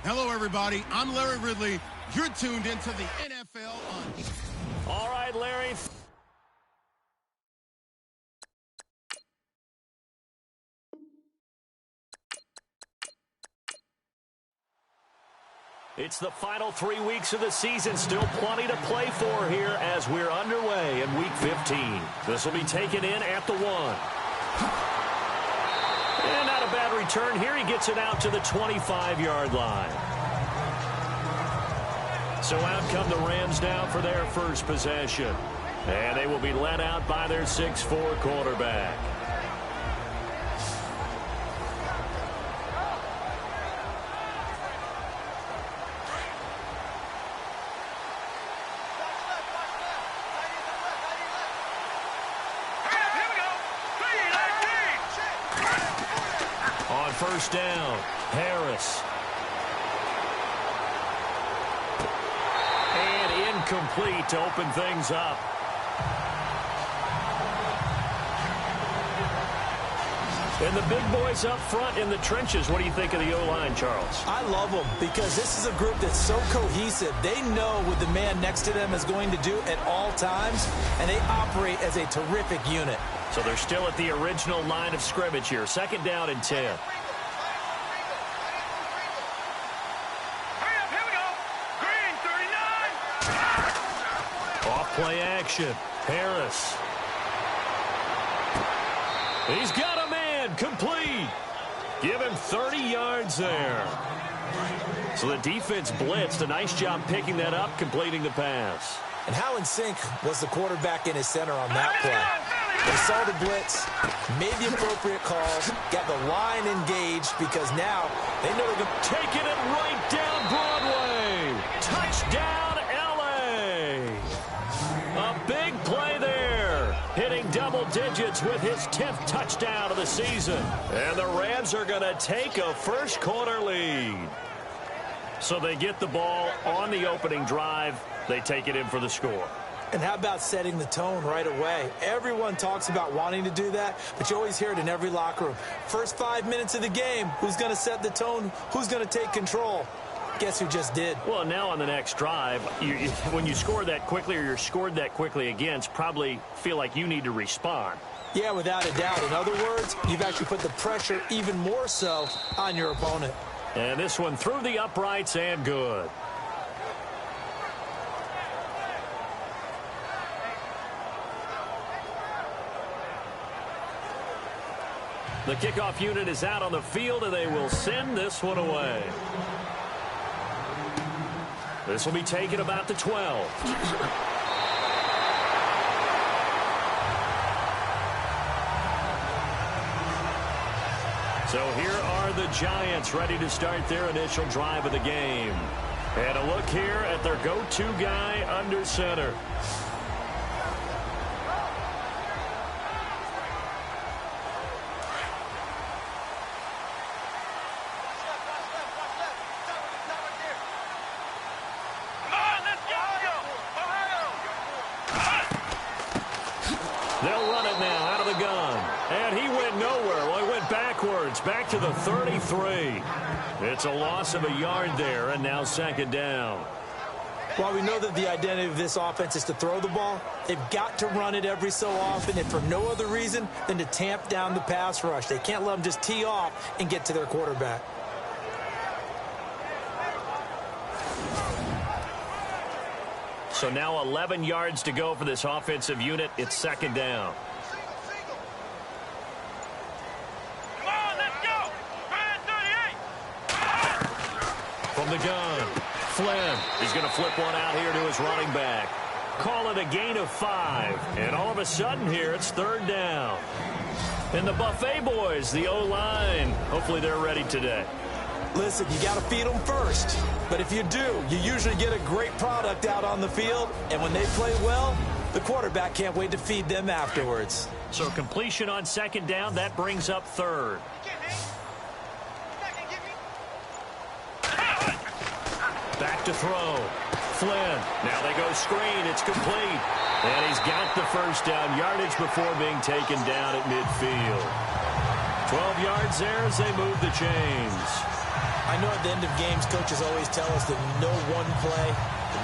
Hello, everybody. I'm Larry Ridley. You're tuned into the NFL on... All right, Larry. It's the final 3 weeks of the season. Still plenty to play for here as we're underway in Week 15. This will be taken in at the 1. And not a bad return here. He gets it out to the 25-yard line. So out come the Rams now for their first possession. And they will be led out by their 6'4" quarterback. On first down, Harris. And incomplete to open things up. And the big boys up front in the trenches. What do you think of the O-line, Charles? I love them because this is a group that's so cohesive. They know what the man next to them is going to do at all times, and they operate as a terrific unit. So they're still at the original line of scrimmage here. Second down and 10. Off play action. Harris. He's got a man. Complete. Give him 30 yards there. So the defense blitzed. A nice job picking that up, completing the pass. And how in sync was the quarterback in his center on that play? They saw the blitz, made the appropriate calls, got the line engaged because now they know they're going to taking it right down Broadway. Touchdown, L.A. A big play there. Hitting double digits with his 10th touchdown of the season. And the Rams are going to take a first quarter lead. So they get the ball on the opening drive. They take it in for the score. And how about setting the tone right away? Everyone talks about wanting to do that, but you always hear it in every locker room. First 5 minutes of the game, who's going to set the tone? Who's going to take control? Guess who just did? Well, now on the next drive, when you score that quickly or you're scored that quickly against, probably feel like you need to respond. Yeah, without a doubt. In other words, you've actually put the pressure even more so on your opponent. And this one through the uprights and good. The kickoff unit is out on the field, and they will send this one away. This will be taken about the 12. So here are the Giants ready to start their initial drive of the game. And a look here at their go-to guy under center. They'll run it now out of the gun. And he went nowhere. Well, he went backwards, back to the 33. It's a loss of a yard there, and now second down. While we know that the identity of this offense is to throw the ball, they've got to run it every so often, and for no other reason than to tamp down the pass rush. They can't let them just tee off and get to their quarterback. So now 11 yards to go for this offensive unit. It's second down. Come on, let's go. 38. From the gun, Flynn. He's going to flip one out here to his running back. Call it a gain of 5. And all of a sudden here, it's third down. And the Buffet boys, the O-line, hopefully they're ready today. Listen, you got to feed them first. But if you do, you usually get a great product out on the field. And when they play well, the quarterback can't wait to feed them afterwards. So completion on second down, that brings up third. Back to throw. Flynn. Now they go screen. It's complete. And he's got the first down yardage before being taken down at midfield. 12 yards there as they move the chains. I know at the end of games, coaches always tell us that no one play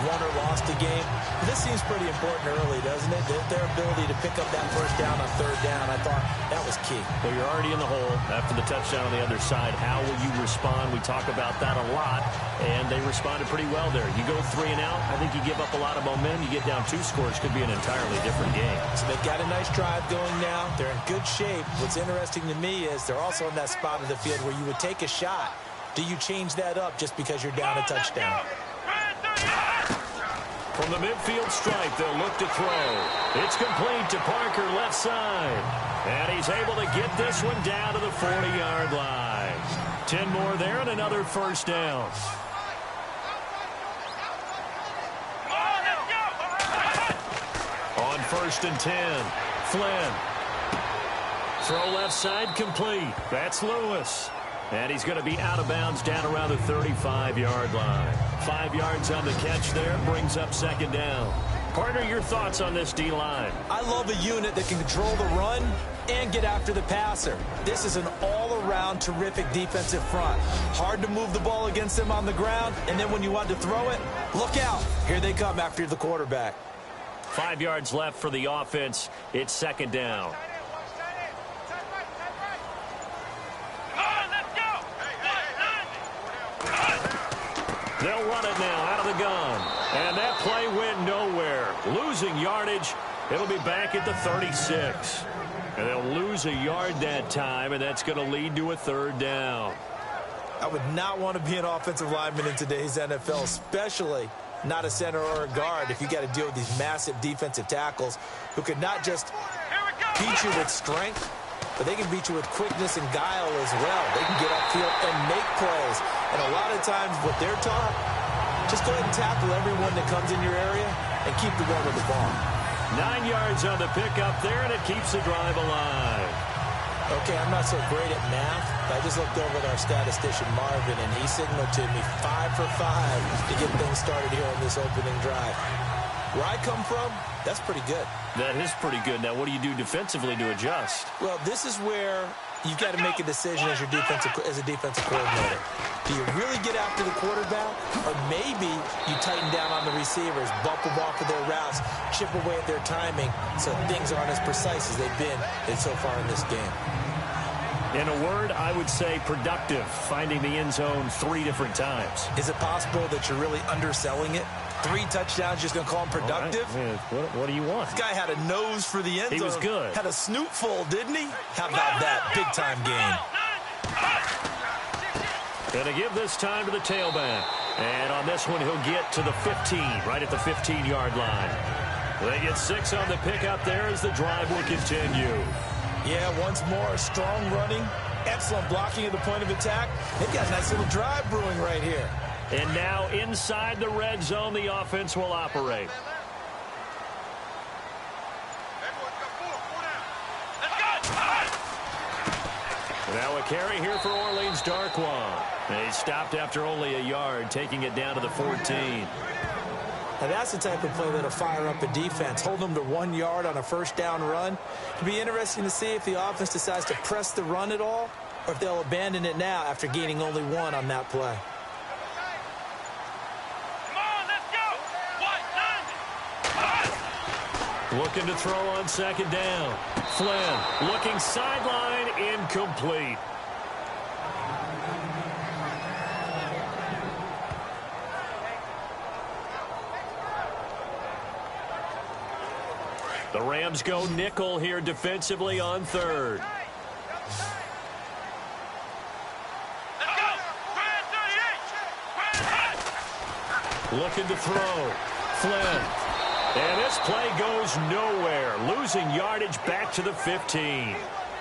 won or lost a game. But this seems pretty important early, doesn't it? Their ability to pick up that first down on third down, I thought that was key. Well, you're already in the hole after the touchdown on the other side. How will you respond? We talk about that a lot, and they responded pretty well there. You go 3 and out, I think you give up a lot of momentum. You get down 2 scores, could be an entirely different game. So they've got a nice drive going now. They're in good shape. What's interesting to me is they're also in that spot of the field where you would take a shot. Do you change that up just because you're down a touchdown? From the midfield stripe, they'll look to throw. It's complete to Parker, left side. And he's able to get this one down to the 40-yard line. 10 more there and another first down. On 1st and 10, Flynn. Throw left side complete. That's Lewis. And he's going to be out of bounds down around the 35-yard line. 5 yards on the catch there, brings up 2nd down. Partner, your thoughts on this D-line? I love a unit that can control the run and get after the passer. This is an all-around terrific defensive front. Hard to move the ball against them on the ground, and then when you want to throw it, look out. Here they come after the quarterback. 5 yards left for the offense. It's 2nd down. They'll run it now out of the gun. And that play went nowhere. Losing yardage. It'll be back at the 36. And they'll lose a yard that time, and that's going to lead to a 3rd down. I would not want to be an offensive lineman in today's NFL, especially not a center or a guard, if you got to deal with these massive defensive tackles who could not just beat you with strength, but they can beat you with quickness and guile as well. They can get upfield and make plays. And a lot of times what they're taught, just go ahead and tackle everyone that comes in your area and keep the run with the ball. 9 yards on the pickup there, and it keeps the drive alive. Okay, I'm not so great at math, but I just looked over at our statistician, Marvin, and he signaled to me 5 for 5 to get things started here on this opening drive. Where I come from, that's pretty good. That is pretty good. Now, what do you do defensively to adjust? Well, this is where you've got to make a decision as a defensive coordinator. Do you really get after the quarterback, or maybe you tighten down on the receivers, bump them off of their routes, chip away at their timing so things aren't as precise as they've been so far in this game? In a word, I would say productive, finding the end zone 3 different times. Is it possible that you're really underselling it? 3 touchdowns, just going to call him productive? Right. What do you want? This guy had a nose for the end zone. He was good. Had a snoot full, didn't he? How about that big-time game? Going to give this time to the tailback. And on this one, he'll get to the 15, right at the 15-yard line. They get 6 on the pickup there as the drive will continue. Yeah, once more, strong running, excellent blocking at the point of attack. They've got a nice little drive brewing right here. And now inside the red zone, the offense will operate. Now a carry here for Orleans Darkwa. He stopped after only a yard, taking it down to the 14. Now that's the type of play that'll fire up a defense. Hold them to 1 yard on a first down run. It'll be interesting to see if the offense decides to press the run at all, or if they'll abandon it now after gaining only 1 on that play. Looking to throw on 2nd down. Flynn looking sideline, incomplete. The Rams go nickel here defensively on 3rd. Looking to throw. Flynn. And this play goes nowhere. Losing yardage back to the 15.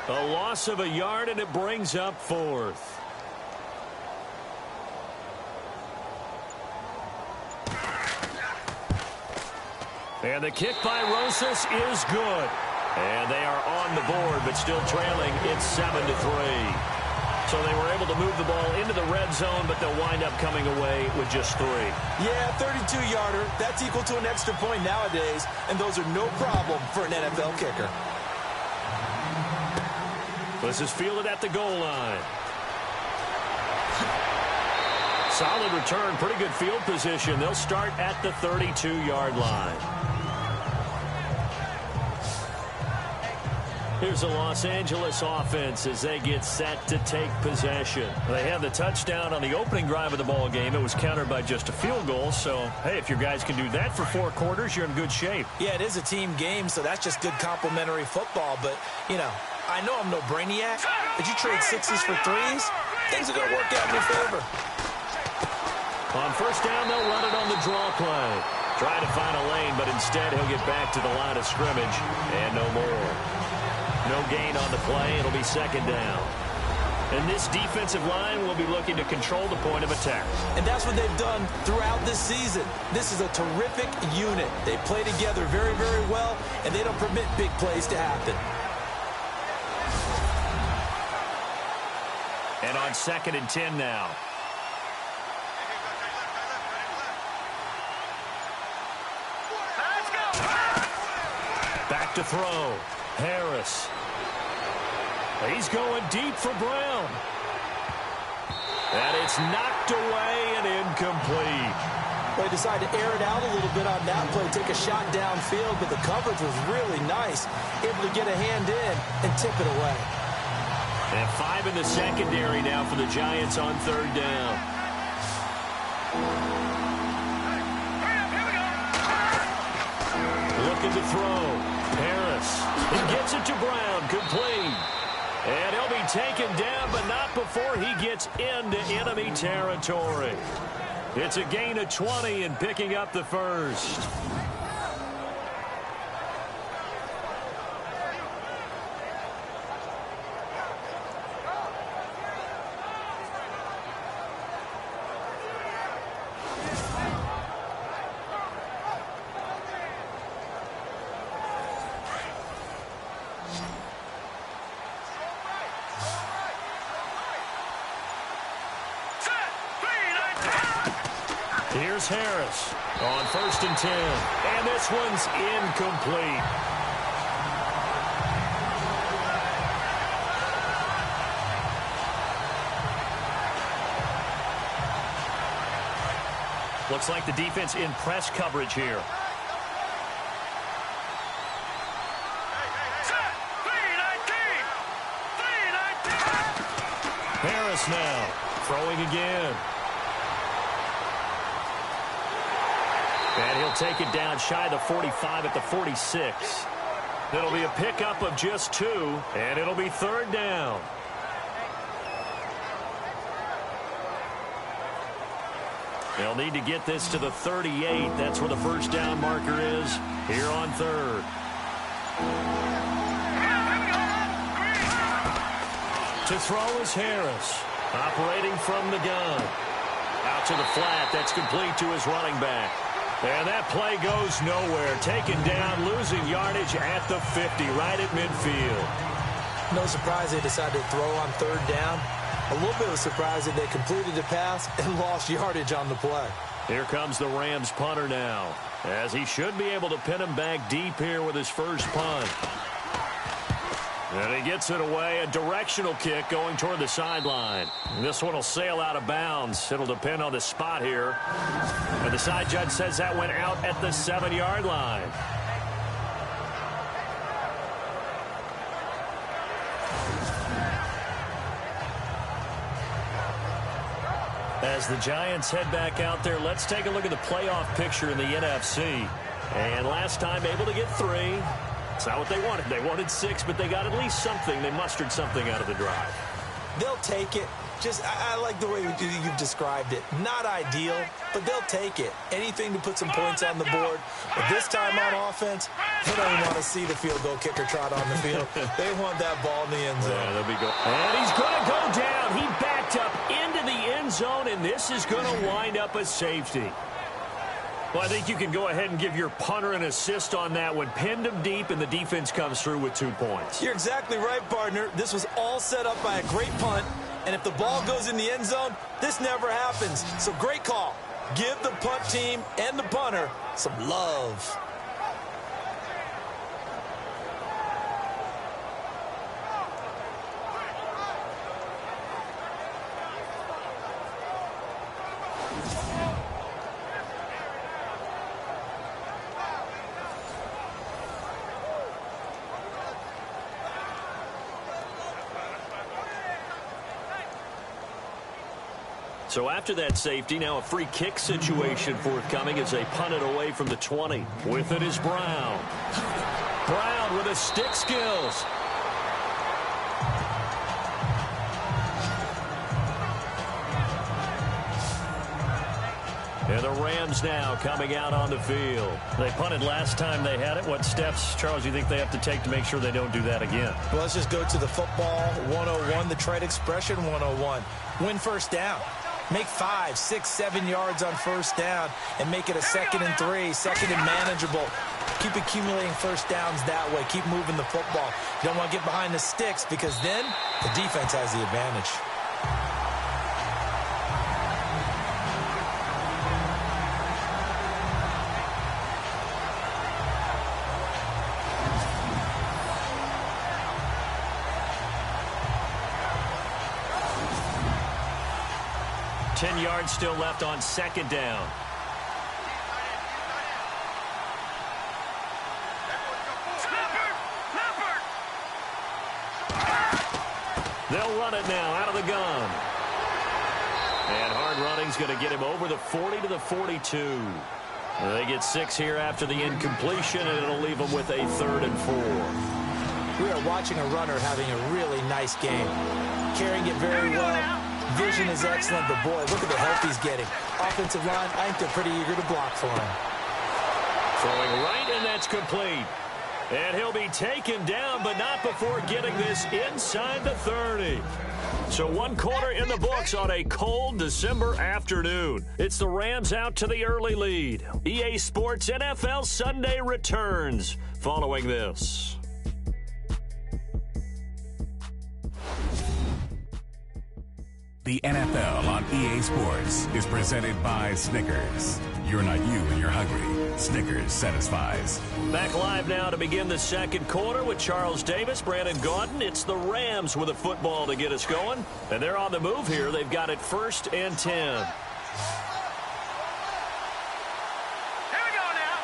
A loss of a yard, and it brings up 4th. And the kick by Rosas is good. And they are on the board, but still trailing. It's 7-3. So they were able to move the ball into the red zone, but they'll wind up coming away with just 3. Yeah, 32-yarder. That's equal to an extra point nowadays, and those are no problem for an NFL kicker. This is fielded at the goal line. Solid return, pretty good field position. They'll start at the 32-yard line. Here's the Los Angeles offense as they get set to take possession. They had the touchdown on the opening drive of the ball game. It was countered by just a field goal. So, hey, if your guys can do that for 4 quarters, you're in good shape. Yeah, it is a team game, so that's just good complementary football. But, you know, I know I'm no brainiac, but you trade 6s for 3s, things are going to work out in your favor. On first down, they'll run it on the draw play. Trying to find a lane, but instead he'll get back to the line of scrimmage and no more. No gain on the play. It'll be second down. And this defensive line will be looking to control the point of attack. And that's what they've done throughout this season. This is a terrific unit. They play together very, very well, and they don't permit big plays to happen. And on 2nd and 10 now. Back to throw. Harris. He's going deep for Brown. And it's knocked away and incomplete. They decided to air it out a little bit on that play, take a shot downfield, but the coverage was really nice. Able to get a hand in and tip it away. And 5 in the secondary now for the Giants on 3rd down. Looking to throw. Harris. He gets it to Brown. Complete. And he'll be taken down, but not before he gets into enemy territory. It's a gain of 20 and picking up the first. Here's Harris on 1st and 10. And this one's incomplete. Looks like the defense in press coverage here. Harris now throwing again. And he'll take it down shy of the 45 at the 46. It'll be a pickup of just 2, and it'll be 3rd down. They'll need to get this to the 38. That's where the first down marker is here on 3rd. To throw is Harris, operating from the gun. Out to the flat. That's complete to his running back. And that play goes nowhere. Taken down, losing yardage at the 50, right at midfield. No surprise they decided to throw on 3rd down. A little bit of a surprise that they completed the pass and lost yardage on the play. Here comes the Rams punter now, as he should be able to pin him back deep here with his first punt. And he gets it away, a directional kick going toward the sideline. This one will sail out of bounds. It'll depend on the spot here. And the side judge says that went out at the 7-yard line. As the Giants head back out there, let's take a look at the playoff picture in the NFC. And last time able to get 3. It's not what they wanted. They wanted 6, but they got at least something. They mustered something out of the drive. They'll take it. Just, I like the way you've described it. Not ideal, but they'll take it. Anything to put some points on the board. But this time on offense, they don't even want to see the field goal kicker trot on the field. They want that ball in the end zone. Yeah, they'll be good. And he's going to go down. He backed up into the end zone, and this is going to wind up a safety. Well, I think you can go ahead and give your punter an assist on that one. Pinned him deep, and the defense comes through with 2 points. You're exactly right, partner. This was all set up by a great punt, and if the ball goes in the end zone, this never happens. So great call. Give the punt team and the punter some love. So after that safety, now a free kick situation forthcoming as they punt it away from the 20. With it is Brown. Brown with his stick skills. And the Rams now coming out on the field. They punted last time they had it. What steps, Charles, do you think they have to take to make sure they don't do that again? Well, let's just go to the football 101, the trade expression 101. Win first down. Make 5, 6, 7 yards on first down and make it a 2nd and 3, 2nd and manageable. Keep accumulating first downs that way. Keep moving the football. You don't want to get behind the sticks because then the defense has the advantage. Yards still left on 2nd down. They'll run it now out of the gun. And hard running's going to get him over the 40 to the 42. They get 6 here after the incompletion, and it'll leave them with a 3rd and 4. We are watching a runner having a really nice game. Carrying it very well. Vision is excellent, but boy, look at the help he's getting. Offensive line, I think they're pretty eager to block for him. Throwing right, and that's complete. And he'll be taken down, but not before getting this inside the 30. So 1 quarter in the books on a cold December afternoon. It's the Rams out to the early lead. EA Sports NFL Sunday returns following this. The NFL on EA Sports is presented by Snickers. You're not you when you're hungry. Snickers satisfies. Back live now to begin the 2nd quarter with Charles Davis, Brandon Gaudin. It's the Rams with a football to get us going. And they're on the move here. They've got it 1st and 10. Here we go now.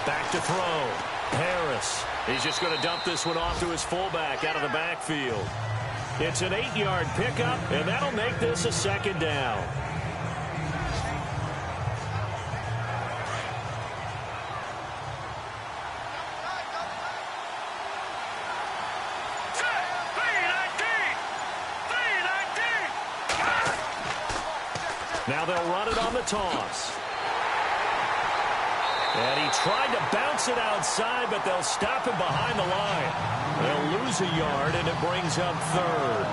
Back to throw. Harris. He's just going to dump this one off to his fullback out of the backfield. It's an 8-yard pickup, and that'll make this a 2nd down. Now they'll run it on the toss. And he tried to bounce it outside, but they'll stop him behind the line. They'll lose a yard, and it brings up 3rd.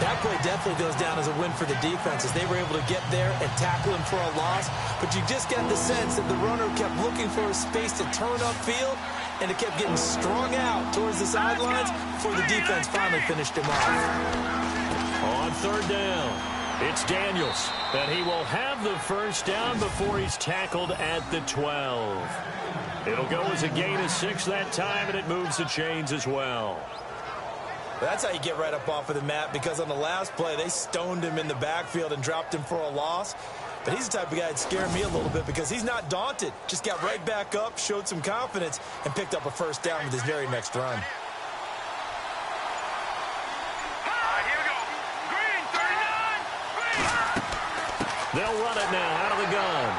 That play definitely goes down as a win for the defense as they were able to get there and tackle him for a loss. But you just got the sense that the runner kept looking for a space to turn upfield, and it kept getting strung out towards the sidelines before the defense finally finished him off. On 3rd down, it's Daniels, and he will have the first down before he's tackled at the 12. It'll go as a gain of 6 that time, and it moves the chains as well. That's how you get right up off of the mat, because on the last play, they stoned him in the backfield and dropped him for a loss. But he's the type of guy that scared me a little bit because he's not daunted. Just got right back up, showed some confidence, and picked up a first down with his very next run. They'll run it now out of the gun.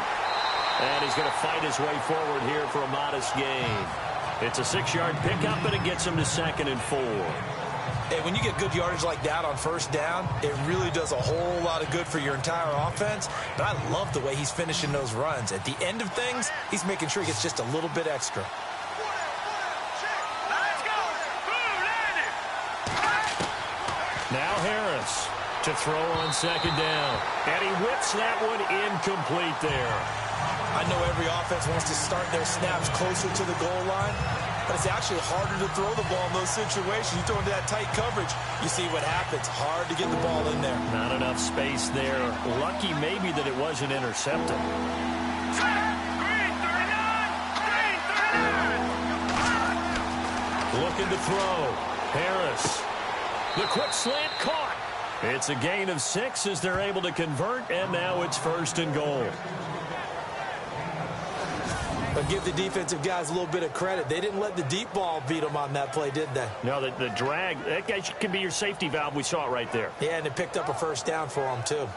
And he's going to fight his way forward here for a modest gain. It's a 6-yard pickup, and it gets him to 2nd and 4. Hey, when you get good yardage like that on first down, it really does a whole lot of good for your entire offense. But I love the way he's finishing those runs. At the end of things, he's making sure he gets just a little bit extra. Now Harris to throw on 2nd down. And he whips that one incomplete there. I know every offense wants to start their snaps closer to the goal line, but it's actually harder to throw the ball in those situations. You throw into that tight coverage, you see what happens. Hard to get the ball in there. Not enough space there. Lucky maybe that it wasn't intercepted. Looking to throw. Harris. The quick slant caught. It's a gain of 6 as they're able to convert, and now it's 1st and goal. But give the defensive guys a little bit of credit. They didn't let the deep ball beat them on that play, did they? No, the drag, that guy can be your safety valve. We saw it right there. Yeah, and it picked up a first down for them, too.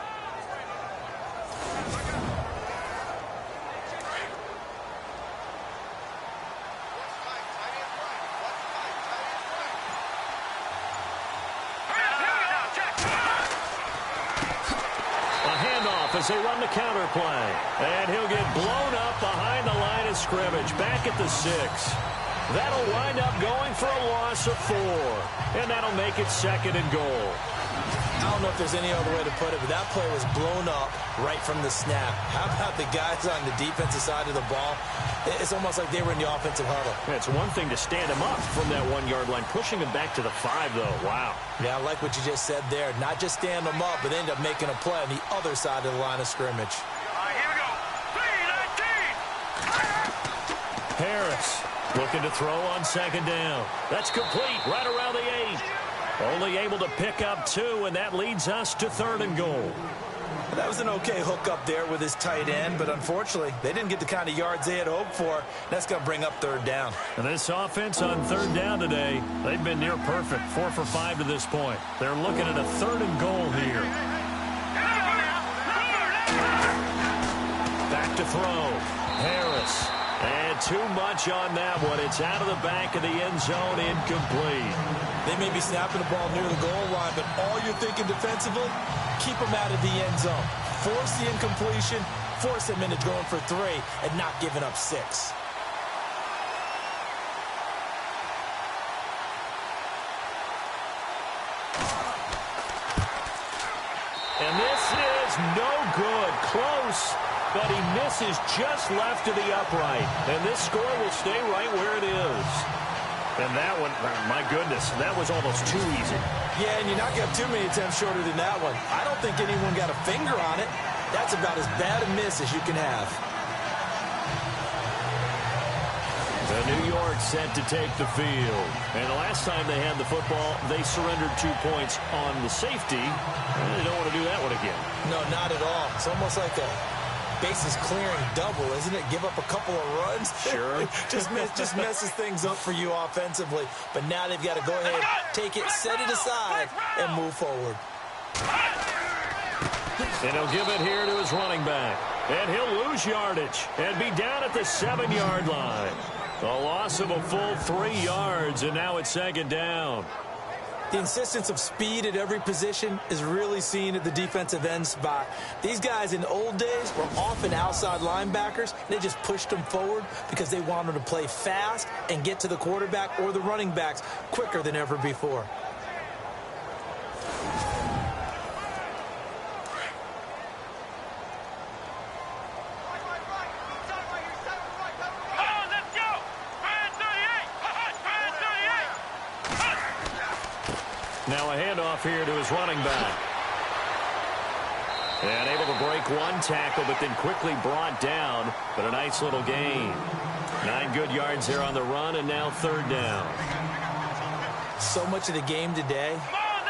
As they run the counter play. And he'll get blown up behind the line of scrimmage. Back at the 6. That'll wind up going for a loss of 4. And that'll make it 2nd and goal. I don't know if there's any other way to put it, but that play was blown up right from the snap. How about the guys on the defensive side of the ball? It's almost like they were in the offensive huddle. Yeah, it's one thing to stand him up from that 1-yard line. Pushing him back to the 5, though. Wow. Yeah, I like what you just said there. Not just stand them up, but end up making a play on the other side of the line of scrimmage. All right, here we go. 3-19. Harris looking to throw on 2nd down. That's complete right around the 8. Only able to pick up 2, and that leads us to 3rd and goal. That was an okay hook up there with his tight end, but unfortunately, they didn't get the kind of yards they had hoped for. That's going to bring up 3rd down. And this offense on 3rd down today, they've been near perfect, 4 for 5 to this point. They're looking at a 3rd and goal here. Back to throw. Harris. And too much on that one. It's out of the back of the end zone, incomplete. They may be snapping the ball near the goal line, but all you're thinking defensively, keep them out of the end zone. Force the incompletion, force them into going for 3, and not giving up 6. And this is no good. Close, but he misses just left of the upright. And this score will stay right where it is. And that one, my goodness, that was almost too easy. Yeah, and you're not going to have too many attempts shorter than that one. I don't think anyone got a finger on it. That's about as bad a miss as you can have. The New York set to take the field. And the last time they had the football, they surrendered 2 points on the safety. And they don't want to do that one again. No, not at all. It's almost like a bases clearing double, isn't it? Give up a couple of runs. Sure. just messes things up for you offensively. But now they've got to go ahead, take it, set it aside, and move forward. And he'll give it here to his running back. And he'll lose yardage and be down at the 7-yard line. A loss of a full 3 yards, and now it's 2nd down. The insistence of speed at every position is really seen at the defensive end spot. These guys in the old days were often outside linebackers. They just pushed them forward because they wanted to play fast and get to the quarterback or the running backs quicker than ever before. Now a handoff here to his running back. And able to break 1 tackle, but then quickly brought down. But a nice little gain. 9 good yards there on the run, and now 3rd down. So much of the game today,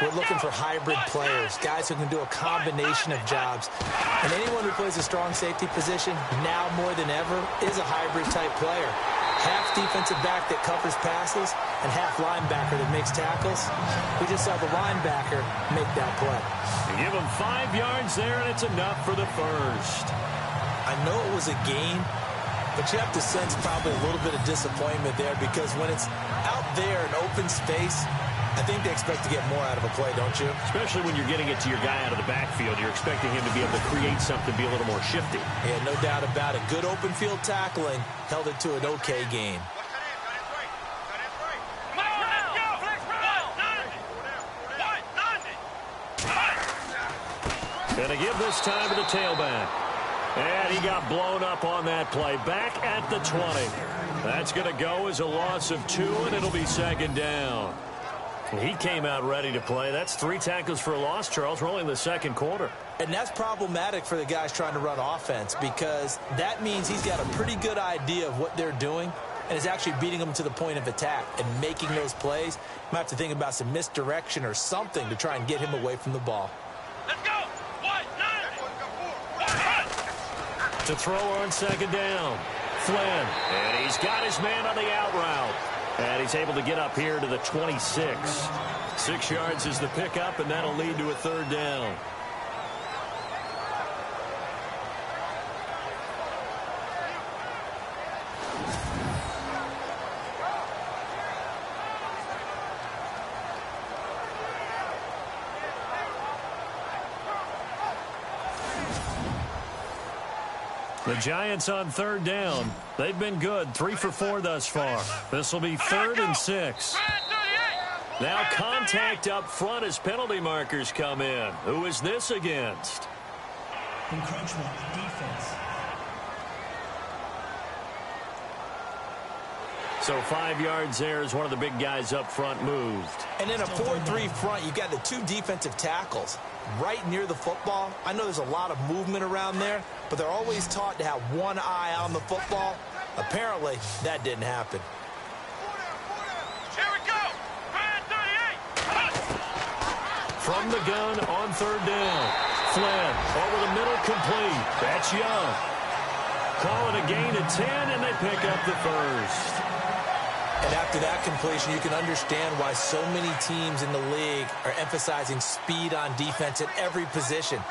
we're looking for hybrid players, guys who can do a combination of jobs. And anyone who plays a strong safety position, now more than ever, is a hybrid-type player. Half defensive back that covers passes and half linebacker that makes tackles. We just saw the linebacker make that play. They give him 5 yards there, and it's enough for the first. I know it was a gain, but you have to sense probably a little bit of disappointment there because when it's out there in open space, I think they expect to get more out of a play, don't you? Especially when you're getting it to your guy out of the backfield. You're expecting him to be able to create something, be a little more shifty. Yeah, no doubt about it. Good open field tackling held it to an okay gain. And to give this time to the tailback. And he got blown up on that play. Back at the 20. That's going to go as a loss of 2, and it'll be 2nd down. He came out ready to play. That's 3 tackles for a loss, Charles. We're only in the 2nd quarter. And that's problematic for the guys trying to run offense because that means he's got a pretty good idea of what they're doing and is actually beating them to the point of attack and making those plays. You might have to think about some misdirection or something to try and get him away from the ball. Let's go. 1-9. To throw on 2nd down. Flynn, and he's got his man on the out route. And he's able to get up here to the 26. 6 yards is the pickup, and that'll lead to a third down. The Giants on third down. They've been good, 3 for 4 thus far. This will be 3rd and 6. Now contact up front as penalty markers come in. Who is this against? Encroachment defense. So 5 yards there as one of the big guys up front moved. And in a 4-3 front, you've got the 2 defensive tackles right near the football. I know there's a lot of movement around there, but they're always taught to have one eye on the football. Apparently, that didn't happen. Here we go. 38. From the gun on third down. Flynn over the middle, complete. That's Young. Call it a gain of 10, and they pick up the first. And after that completion, you can understand why so many teams in the league are emphasizing speed on defense at every position.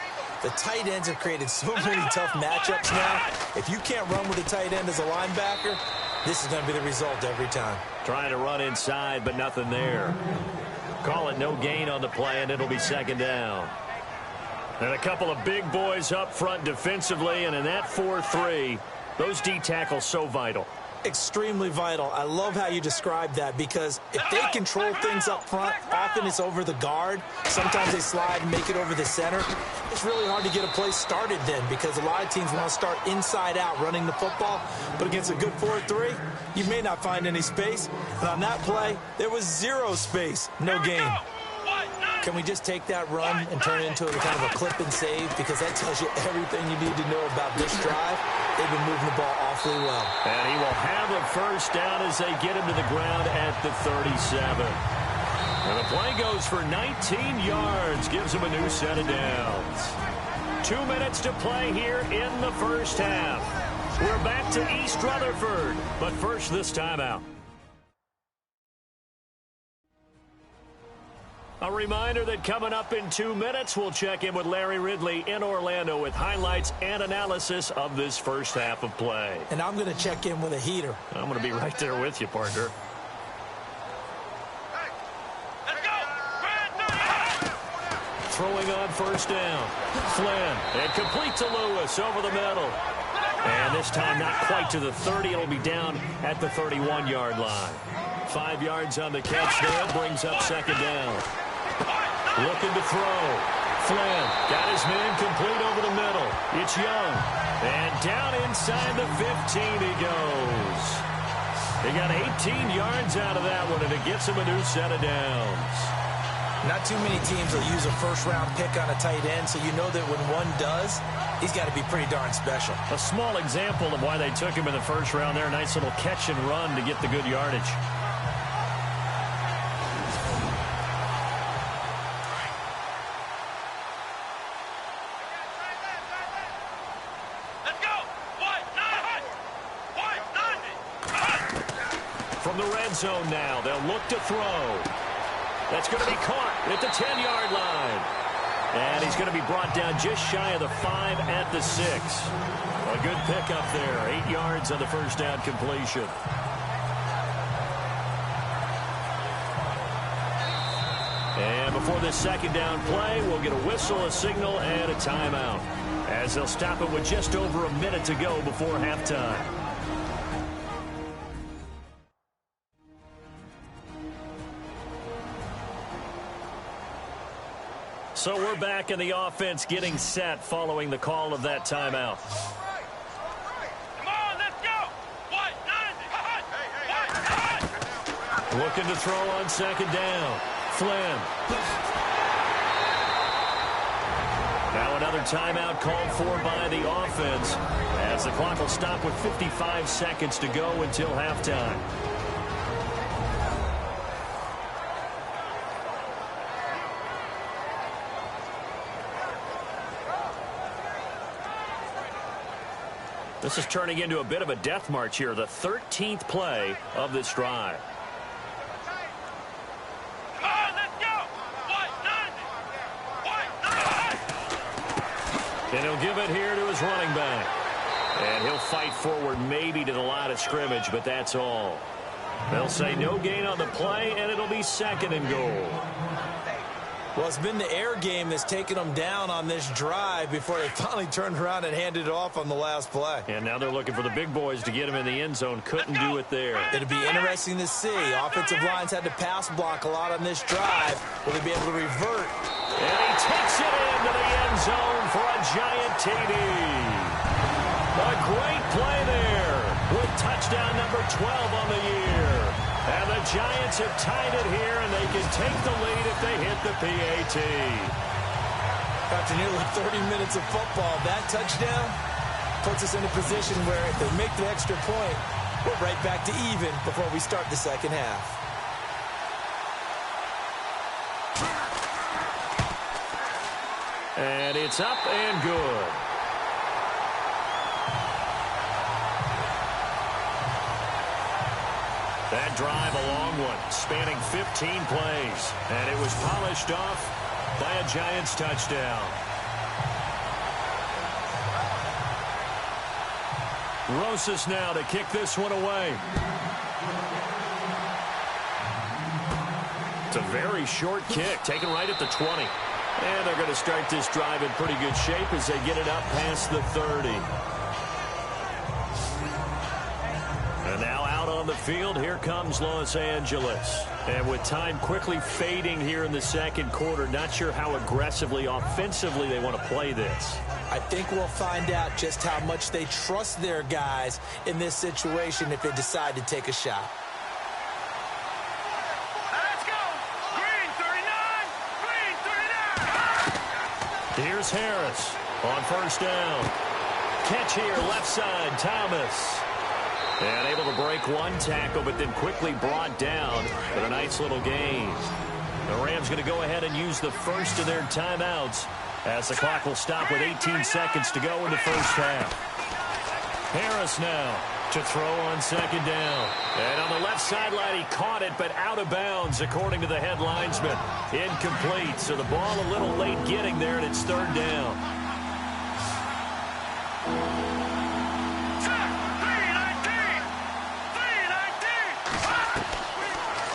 The tight ends have created so many tough matchups now. If you can't run with a tight end as a linebacker, this is going to be the result every time. Trying to run inside, but nothing there. Call it no gain on the play, and it'll be second down. And a couple of big boys up front defensively, and in that 4-3, those D tackles so vital. Extremely vital. I love how you describe that, because if they control things up front, often it's over the guard. Sometimes they slide and make it over the center. It's really hard to get a play started then, because a lot of teams want to start inside out running the football. But against a good 4-3, you may not find any space. And on that play, there was 0 space, no gain. Can we just take that run and turn it into a kind of a clip and save? Because that tells you everything you need to know about this drive. They've been moving the ball awfully well. And he will have a first down as they get him to the ground at the 37. And the play goes for 19 yards, gives him a new set of downs. 2 minutes to play here in the first half. We're back to East Rutherford, but first this timeout. A reminder that coming up in 2 minutes, we'll check in with Larry Ridley in Orlando with highlights and analysis of this first half of play. And I'm going to check in with a heater. I'm going to be right there with you, partner. Let's go. Throwing on first down. Flynn, and complete to Lewis over the middle. And this time not quite to the 30. It'll be down at the 31-yard line. 5 yards on the catch there, brings up second down. Looking to throw. Flynn got his man complete over the middle. It's Young. And down inside the 15 he goes. He got 18 yards out of that one, and it gets him a new set of downs. Not too many teams will use a first-round pick on a tight end, so you know that when one does, he's got to be pretty darn special. A small example of why they took him in the first round there. Nice little catch and run to get the good yardage. From the red zone now, they'll look to throw. That's going to be caught at the 10-yard line. And he's going to be brought down just shy of the 5 at the 6. A good pickup there. 8 yards on the first down completion. And before this second down play, we'll get a whistle, a signal, and a timeout, as they'll stop it with just over a minute to go before halftime. So we're back in the offense getting set following the call of that timeout. Come on, let's go. Looking to throw on second down. Flynn. Now another timeout called for by the offense, as the clock will stop with 55 seconds to go until halftime. This is turning into a bit of a death march here, the 13th play of this drive. Come on, let's go. And he'll give it here to his running back. And he'll fight forward maybe to the line of scrimmage, but that's all. They'll say no gain on the play, and it'll be 2nd and goal. Well, it's been the air game that's taken them down on this drive before they finally turned around and handed it off on the last play. And now they're looking for the big boys to get him in the end zone. Couldn't do it there. It'll be interesting to see. Offensive lines had to pass block a lot on this drive. Will they be able to revert? And he takes it into the end zone for a giant TD. A great play there with touchdown number 12 on the year. And the Giants have tied it here, and they can take the lead if they hit the PAT. After nearly 30 minutes of football, that touchdown puts us in a position where if they make the extra point, we're right back to even before we start the second half. And it's up and good. That drive, a long one, spanning 15 plays. And it was polished off by a Giants touchdown. Rosas now to kick this one away. It's a very short kick, taken right at the 20. And they're going to start this drive in pretty good shape as they get it up past the 30. And now out on the field, here comes Los Angeles. And with time quickly fading here in the second quarter, not sure how aggressively, offensively they want to play this. I think we'll find out just how much they trust their guys in this situation if they decide to take a shot. Let's go. Green 39. Green 39. Here's Harris on first down. Catch here, left side, Thomas. And able to break one tackle, but then quickly brought down with a nice little gain. The Rams going to go ahead and use the first of their timeouts as the clock will stop with 18 seconds to go in the first half. Harris now to throw on second down. And on the left sideline, he caught it, but out of bounds, according to the head linesman. Incomplete, so the ball a little late getting there, and it's third down.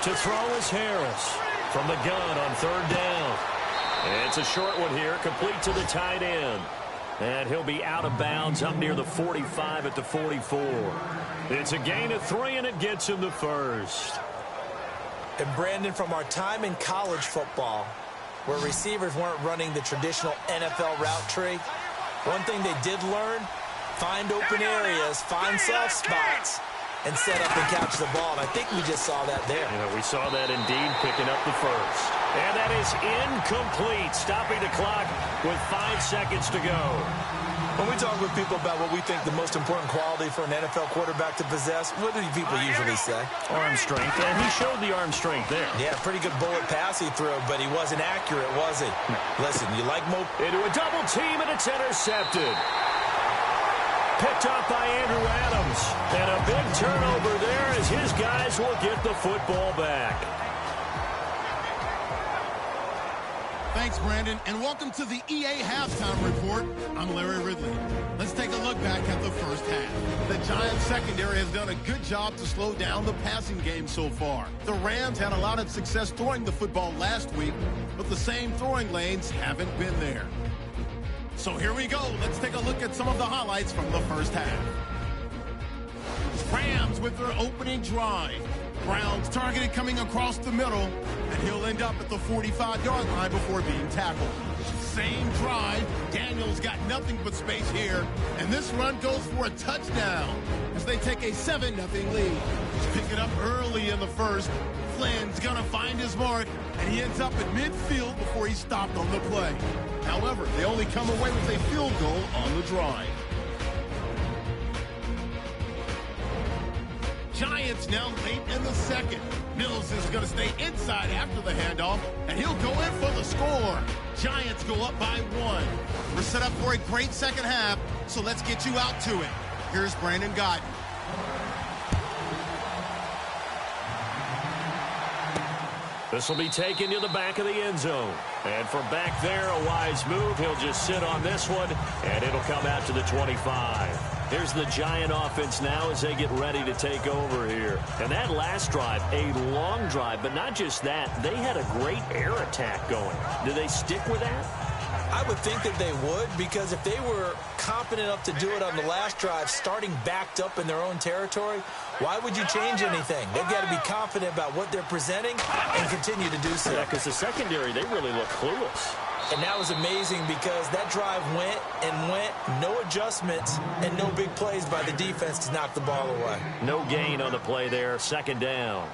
To throw is Harris from the gun on third down. And it's a short one here, complete to the tight end. And he'll be out of bounds up near the 45 at the 44. It's a gain of 3, and it gets him the first. And Brandon, from our time in college football, where receivers weren't running the traditional NFL route tree, one thing they did learn, find open areas, find soft spots, and set up and catch the ball. And I think we just saw that there. Yeah, we saw that indeed, picking up the first. And that is incomplete, stopping the clock with 5 seconds to go. When we talk with people about what we think the most important quality for an NFL quarterback to possess, what do people usually say? Arm strength, and he showed the arm strength there. Yeah, pretty good bullet pass he threw, but he wasn't accurate, was he? Listen, you like Mo? Into a double team, and it's intercepted. Picked up by Andrew Adams. And a big turnover there as his guys will get the football back. Thanks, Brandon, and welcome to the EA Halftime Report. I'm Larry Ridley. Let's take a look back at the first half. The Giants secondary has done a good job to slow down the passing game so far. The Rams had a lot of success throwing the football last week, but the same throwing lanes haven't been there. So here we go. Let's take a look at some of the highlights from the first half. Rams with their opening drive. Browns targeted coming across the middle, and he'll end up at the 45-yard line before being tackled. Same drive. Daniels got nothing but space here, and this run goes for a touchdown as they take a 7-0 lead. Pick it up early in the first. Flynn's going to find his mark, and he ends up at midfield before he's stopped on the play. However, they only come away with a field goal on the drive. Giants now late in the second. Mills is going to stay inside after the handoff, and he'll go in for the score. Giants go up by 1. We're set up for a great second half, so let's get you out to it. Here's Brandon Gott. This will be taken to the back of the end zone. And from back there, a wise move. He'll just sit on this one, and it'll come out to the 25. Here's the Giant offense now as they get ready to take over here. And that last drive, a long drive, but not just that. They had a great air attack going. Do they stick with that? I would think that they would, because if they were competent enough to do it on the last drive, starting backed up in their own territory, why would you change anything? They've got to be confident about what they're presenting and continue to do so. Yeah, because the secondary, they really look clueless. And that was amazing because that drive went and went, no adjustments, and no big plays by the defense to knock the ball away. No gain on the play there, second down.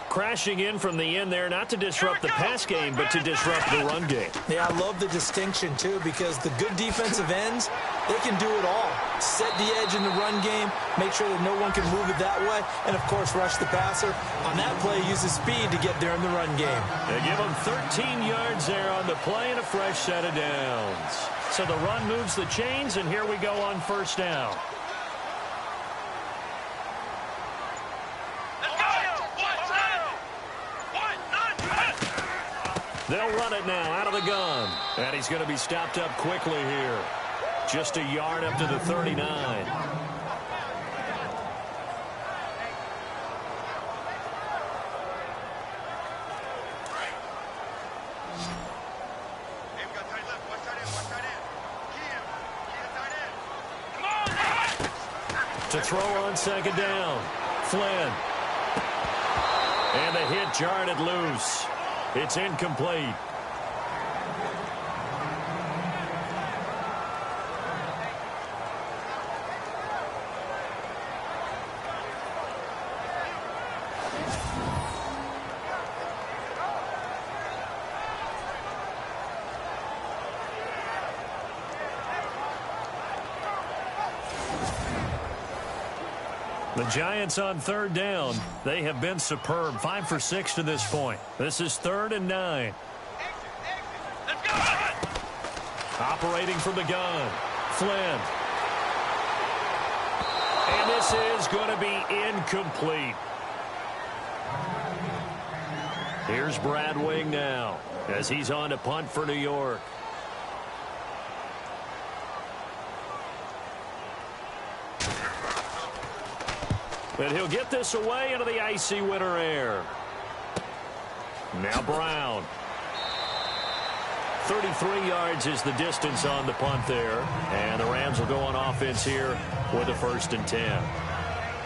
Crashing in from the end there, not to disrupt the pass game, but to disrupt the run game. Yeah, I love the distinction, too, because the good defensive ends, they can do it all. Set the edge in the run game, make sure that no one can move it that way, and, of course, rush the passer. On that play, use his speed to get there in the run game. They give him 13 yards there on the play and a fresh set of downs. So the run moves the chains, and here we go on first down. They'll run it now out of the gun. And he's going to be stopped up quickly here. Just a yard up to the 39. To throw on second down. Flynn. And the hit jarred it loose. It's incomplete. The Giants on third down. They have been superb. 5 for 6 to this point. This is 3rd and 9. Let's go! Operating from the gun. Flynn. And this is going to be incomplete. Here's Brad Wing now as he's on to punt for New York. And he'll get this away into the icy winter air. Now Brown. 33 yards is the distance on the punt there. And the Rams will go on offense here with a 1st and 10.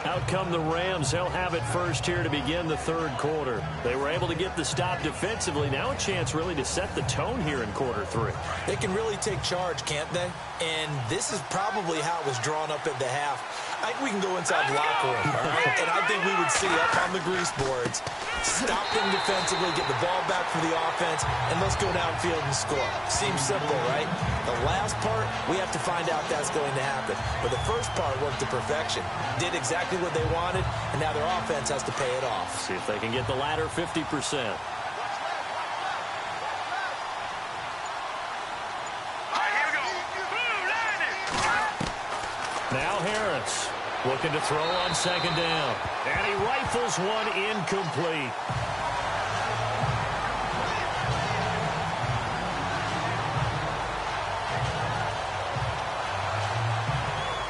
Out come the Rams. They'll have it first here to begin the third quarter. They were able to get the stop defensively. Now a chance really to set the tone here in quarter 3. They can really take charge, can't they? And this is probably how it was drawn up at the half. I think we can go inside the locker room, all right? And I think we would see up on the grease boards, stop them defensively, get the ball back for the offense, and let's go downfield and score. Seems simple, right? The last part, we have to find out that's going to happen. But the first part worked to perfection. Did exactly what they wanted, and now their offense has to pay it off. See if they can get the latter 50%. Now Harris looking to throw on second down. And he rifles one incomplete.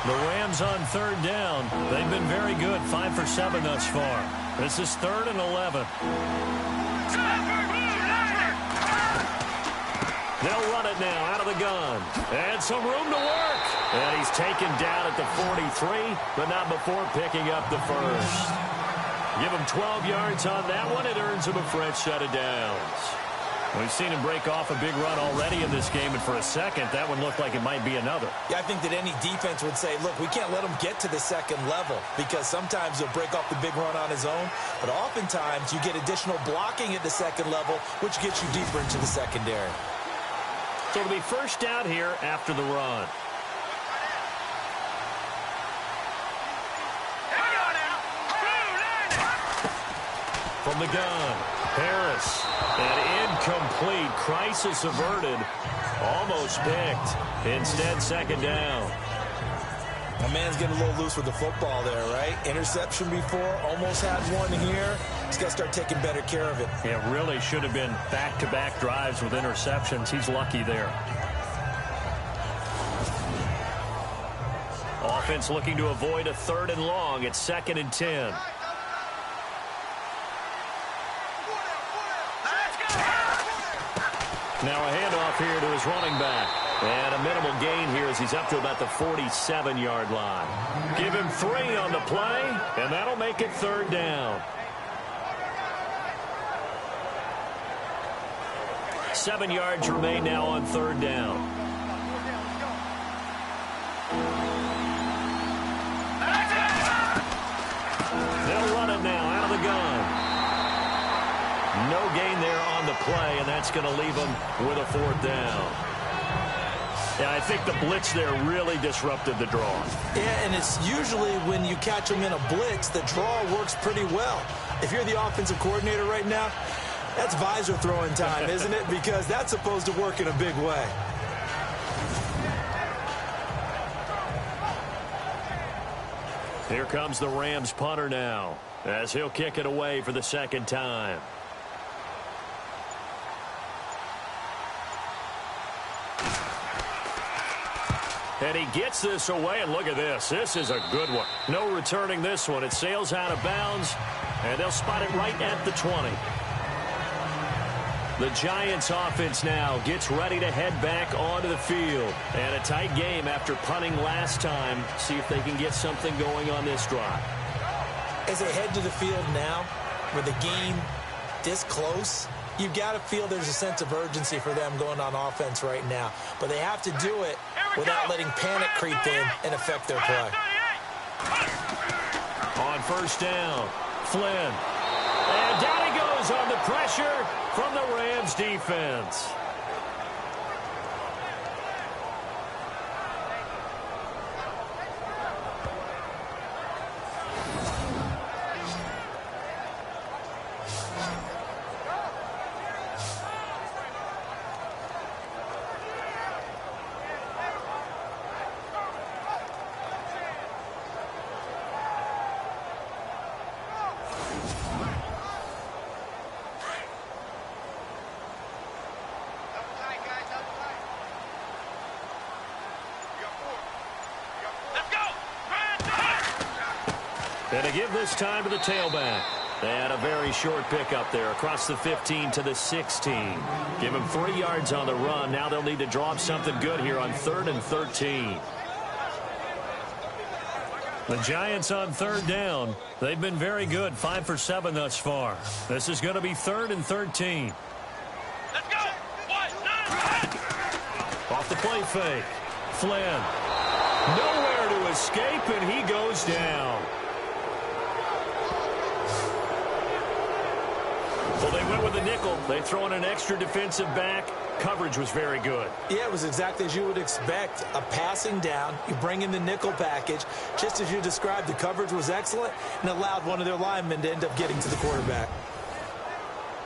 The Rams on third down. They've been very good. 5 for 7 thus far. This is 3rd and 11. They'll run it now out of the gun. And some room to work. And he's taken down at the 43, but not before picking up the first. Give him 12 yards on that one. It earns him a fresh set of downs. We've seen him break off a big run already in this game, and for a second, that one looked like it might be another. Yeah, I think that any defense would say, look, we can't let him get to the second level because sometimes he'll break off the big run on his own, but oftentimes you get additional blocking at the second level, which gets you deeper into the secondary. So it'll be first down here after the run. From the gun, Harris. An incomplete. Crisis averted. Almost picked. Instead, second down. My man's getting a little loose with the football there, right? Interception before, almost had one here. He's got to start taking better care of it. It really should have been back-to-back drives with interceptions. He's lucky there. Offense looking to avoid a 3rd and long. It's 2nd and 10. Now a handoff here to his running back. And a minimal gain here as he's up to about the 47-yard line. Give him 3 on the play, and that'll make it 3rd down. 7 yards remain now on 3rd down. They'll run it now out of the gun. No gain there on the play, and that's going to leave them with a 4th down. Yeah, I think the blitz there really disrupted the draw. Yeah, and it's usually when you catch them in a blitz, the draw works pretty well. If you're the offensive coordinator right now, that's visor throwing time, isn't it? Because that's supposed to work in a big way. Here comes the Rams punter now, as he'll kick it away for the 2nd time. And he gets this away, and look at this. This is a good one. No returning this one. It sails out of bounds, and they'll spot it right at the 20. The Giants offense now gets ready to head back onto the field. And a tight game after punting last time. See if they can get something going on this drive. As they head to the field now, with the game this close, you've got to feel there's a sense of urgency for them going on offense right now. But they have to do it without letting panic creep in and affect their play. On 1st down, Flynn. And down he goes on the pressure from the Rams defense. And to give this time to the tailback. They had a very short pickup there across the 15 to the 16. Give them 3 yards on the run. Now they'll need to draw up something good here on 3rd and 13. The Giants on 3rd down. They've been very good, 5 for 7 thus far. This is going to be 3rd and 13. Let's go. 1, 9, Off the play fake. Flynn. Nowhere to escape, and he goes down. Well, they went with the nickel. They throw in an extra defensive back. Coverage was very good. Yeah, it was exactly as you would expect. A passing down. You bring in the nickel package. Just as you described, the coverage was excellent and allowed one of their linemen to end up getting to the quarterback.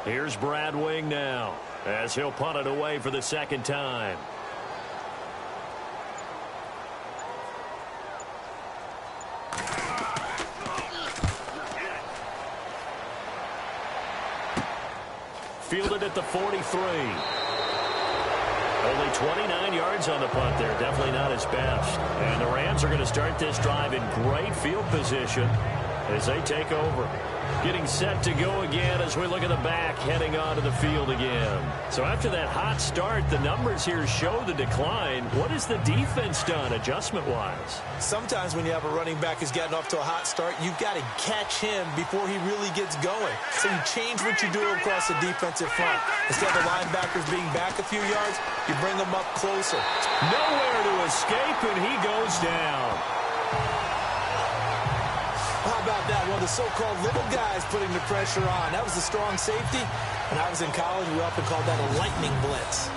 Here's Brad Wing now as he'll punt it away for the 2nd time. Fielded at the 43. Only 29 yards on the punt there. Definitely not his best. And the Rams are going to start this drive in great field position as they take over. Getting set to go again as we look at the back heading onto the field again. So after that hot start, the numbers here show the decline. What has the defense done adjustment-wise? Sometimes when you have a running back who's gotten off to a hot start, you've got to catch him before he really gets going. So you change what you do across the defensive front. Instead of the linebackers being back a few yards, you bring them up closer. Nowhere to escape, and he goes down. How about that? One of the so-called little guys putting the pressure on. That was a strong safety. When I was in college, we often called that a lightning blitz.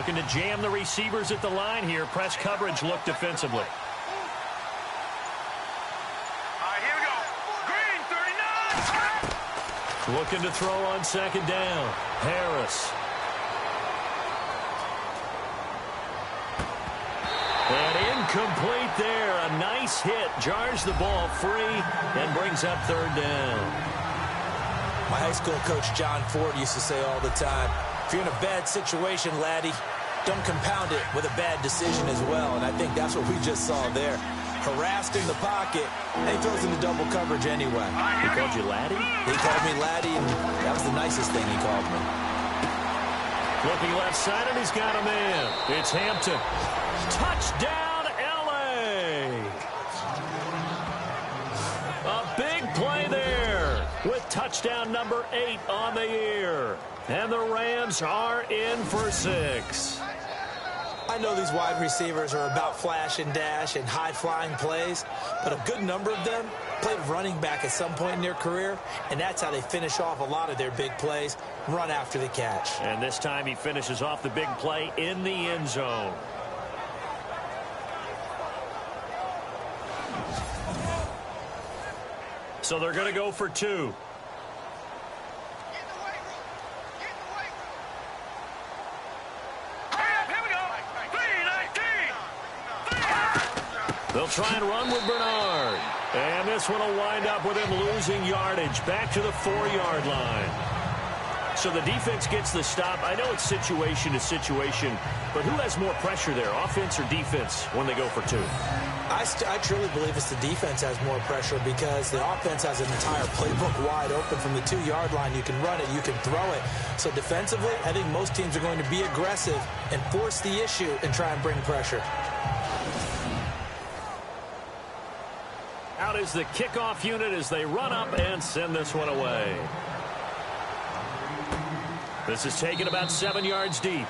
Looking to jam the receivers at the line here. Press coverage look defensively. All right, here we go. Green, 39. Looking to throw on second down. Harris. And incomplete there. A nice hit. Jars the ball free and brings up third down. My high school coach, John Ford, used to say all the time, if you're in a bad situation, laddie, don't compound it with a bad decision as well. And I think that's what we just saw there. Harassed in the pocket, and he throws into double coverage anyway. He called you laddie? He called me laddie, and that was the nicest thing he called me. Looking left side, and he's got a man. It's Hampton. Touchdown, L.A. A big play there with touchdown number 8 on the year. And the Rams are in for 6. I know these wide receivers are about flash and dash and high-flying plays, but a good number of them played running back at some point in their career, and that's how they finish off a lot of their big plays, run after the catch. And this time he finishes off the big play in the end zone. So they're going to go for 2. They'll try and run with Bernard. And this one will wind up with him losing yardage back to the 4-yard line. So the defense gets the stop. I know it's situation to situation, but who has more pressure there, offense or defense, when they go for 2? I truly believe it's the defense has more pressure because the offense has an entire playbook wide open from the 2-yard line. You can run it, you can throw it. So defensively, I think most teams are going to be aggressive and force the issue and try and bring pressure. Out is the kickoff unit as they run up and send this one away. This is taken about 7 yards deep.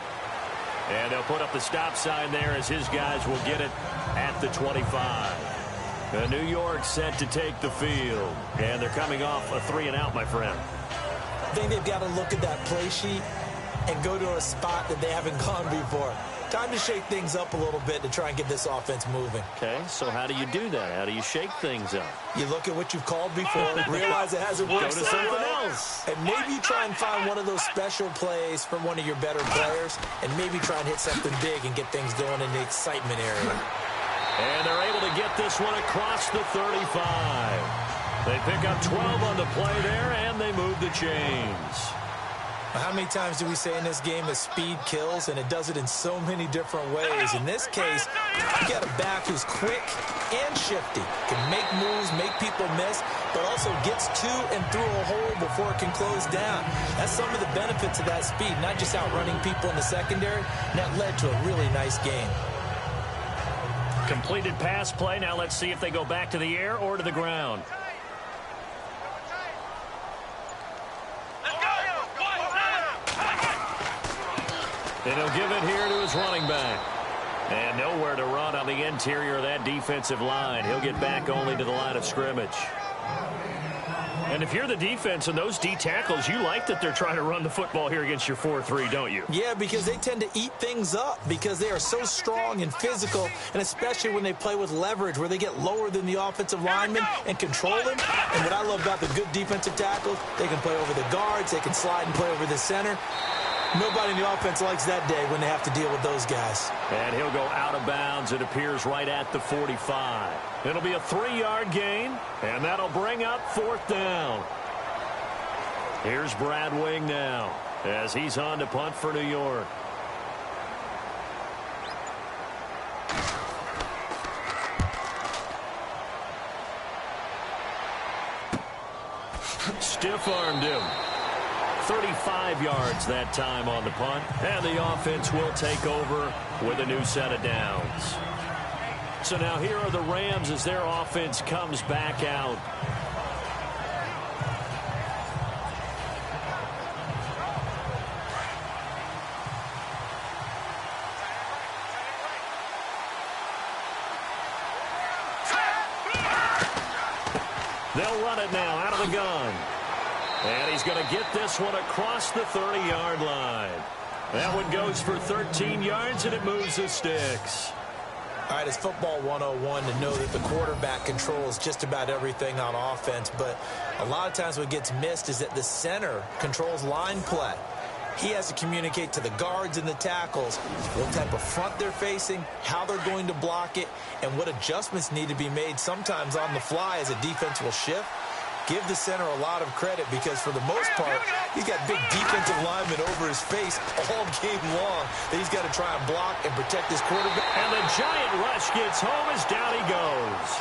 And they'll put up the stop sign there as his guys will get it at the 25. New York set to take the field. And they're coming off a 3-and-out, my friend. I think they've got to look at that play sheet and go to a spot that they haven't gone before. Time to shake things up a little bit to try and get this offense moving. Okay, so how do you do that? How do you shake things up? You look at what you've called before, realize it hasn't worked Go to something else. and maybe you try and find one of those special plays from one of your better players, and maybe try and hit something big and get things going in the excitement area. And they're able to get this one across the 35. They pick up 12 on the play there, and they move the chains. How many times do we say in this game that speed kills, and it does it in so many different ways? In this case, you got a back who's quick and shifty, can make moves, make people miss, but also gets to and through a hole before it can close down. That's some of the benefits of that speed, not just outrunning people in the secondary, and that led to a really nice game. Completed pass play. Now let's see if they go back to the air or to the ground. And he'll give it here to his running back. And nowhere to run on the interior of that defensive line. He'll get back only to the line of scrimmage. And if you're the defense and those D tackles, you like that they're trying to run the football here against your 4-3, don't you? Yeah, because they tend to eat things up because they are so strong and physical, and especially when they play with leverage where they get lower than the offensive lineman and control them. And what I love about the good defensive tackles, they can play over the guards, they can slide and play over the center. Nobody in the offense likes that day when they have to deal with those guys. And he'll go out of bounds. It appears right at the 45. It'll be a 3-yard gain, and that'll bring up 4th down. Here's Brad Wing now as he's on to punt for New York. Stiff-armed him. 35 yards that time on the punt. And the offense will take over with a new set of downs. So now here are the Rams as their offense comes back out. They'll run it now out of the gun. And he's going to get this one across the 30-yard line. That one goes for 13 yards, and it moves the sticks. All right, it's football 101 to know that the quarterback controls just about everything on offense, but a lot of times what gets missed is that the center controls line play. He has to communicate to the guards and the tackles what type of front they're facing, how they're going to block it, and what adjustments need to be made sometimes on the fly as a defense will shift. Give the center a lot of credit because for the most part, he's got big defensive linemen over his face all game long that he's got to try and block and protect his quarterback. And the giant rush gets home as down he goes.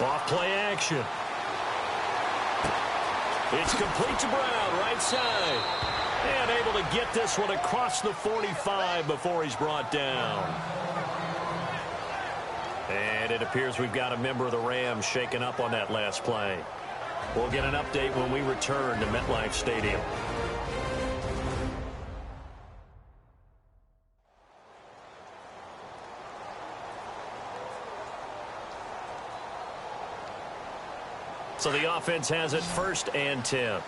Off play action. It's complete to Brown, right side. And able to get this one across the 45 before he's brought down. And it appears we've got a member of the Rams shaken up on that last play. We'll get an update when we return to MetLife Stadium. So the offense has it 1st and 10.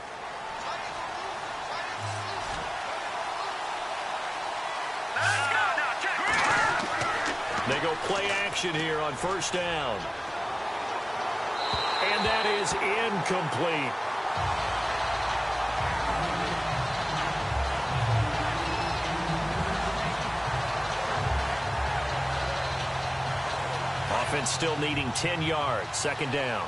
They go play action here on 1st down. And that is incomplete. Offense still needing 10 yards. 2nd down.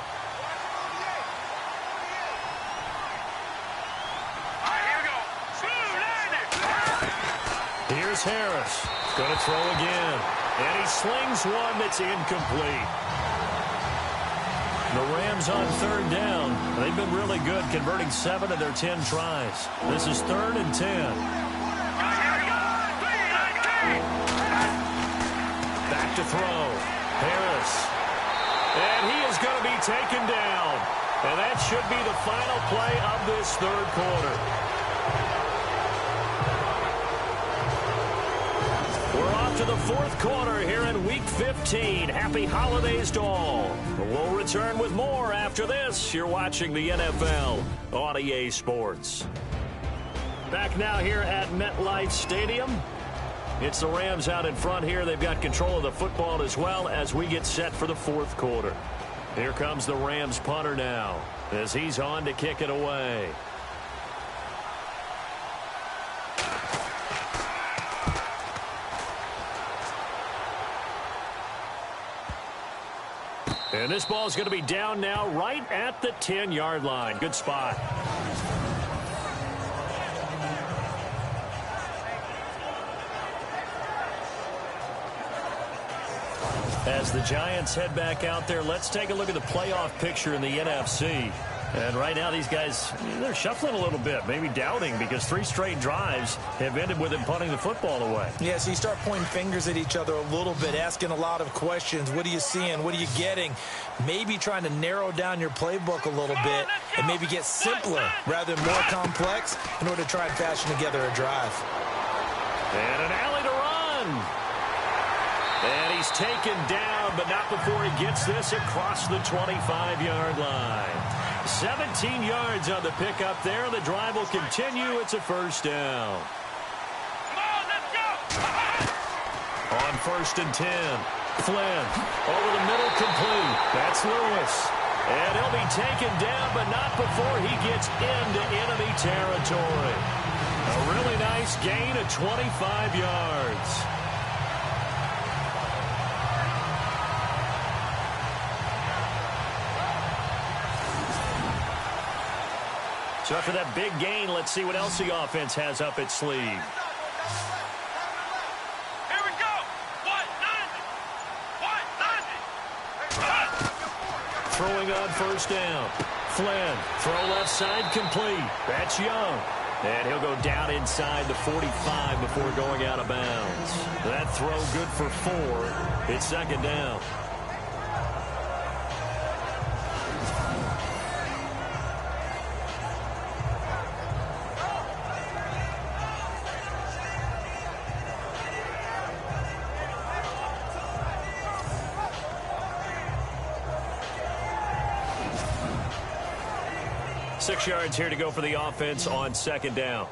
Here's Harris. Going to throw again. And he slings one that's incomplete. The Rams on 3rd down. They've been really good converting 7 of their 10 tries. This is 3rd and 10. Back to throw. Harris. And he is going to be taken down. And that should be the final play of this 3rd quarter. We're off to the 4th quarter here in Week 15. Happy holidays to all. We'll return with more after this. You're watching the NFL on EA Sports. Back now here at MetLife Stadium. It's the Rams out in front here. They've got control of the football as well as we get set for the 4th quarter. Here comes the Rams punter now as he's on to kick it away. And this ball is going to be down now right at the 10-yard line. Good spot. As the Giants head back out there, let's take a look at the playoff picture in the NFC. And right now these guys, they're shuffling a little bit, maybe doubting, because 3 straight drives have ended with them punting the football away. Yeah, so you start pointing fingers at each other a little bit, asking a lot of questions. What are you seeing? What are you getting? Maybe trying to narrow down your playbook a little bit and maybe get simpler rather than more complex in order to try and fashion together a drive. And an alley to run. And he's taken down, but not before he gets this across the 25-yard line. 17 yards on the pickup there. The drive will continue. It's a 1st down. Come on, let's go! On 1st and 10. Flynn over the middle, complete. That's Lewis. And he'll be taken down, but not before he gets into enemy territory. A really nice gain of 25 yards. So after that big gain, let's see what else the offense has up its sleeve. Here we go! 1-9! throwing on first down. Flynn, throw left side complete. That's Young. And he'll go down inside the 45 before going out of bounds. That throw good for 4. It's second down. Six yards here to go for the offense on second down.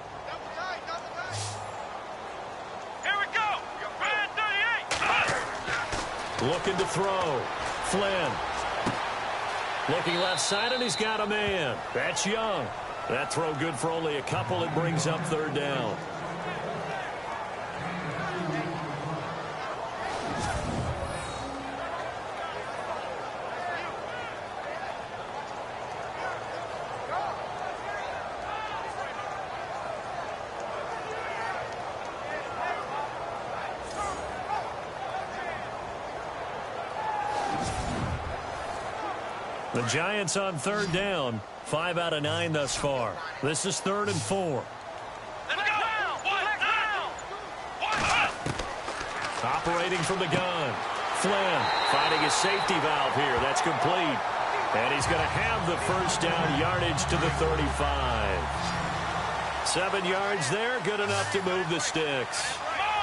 Here we go. Red 38. Looking to throw. Flynn. Looking left side, and he's got a man. That's Young. That throw good for only a couple. It brings up third down. The Giants on third down. 5 out of 9 thus far. This is 3rd and 4. Let's go. Operating from the gun. Flynn finding his safety valve here. That's complete. And he's going to have the first down, yardage to the 35. 7 yards there. Good enough to move the sticks.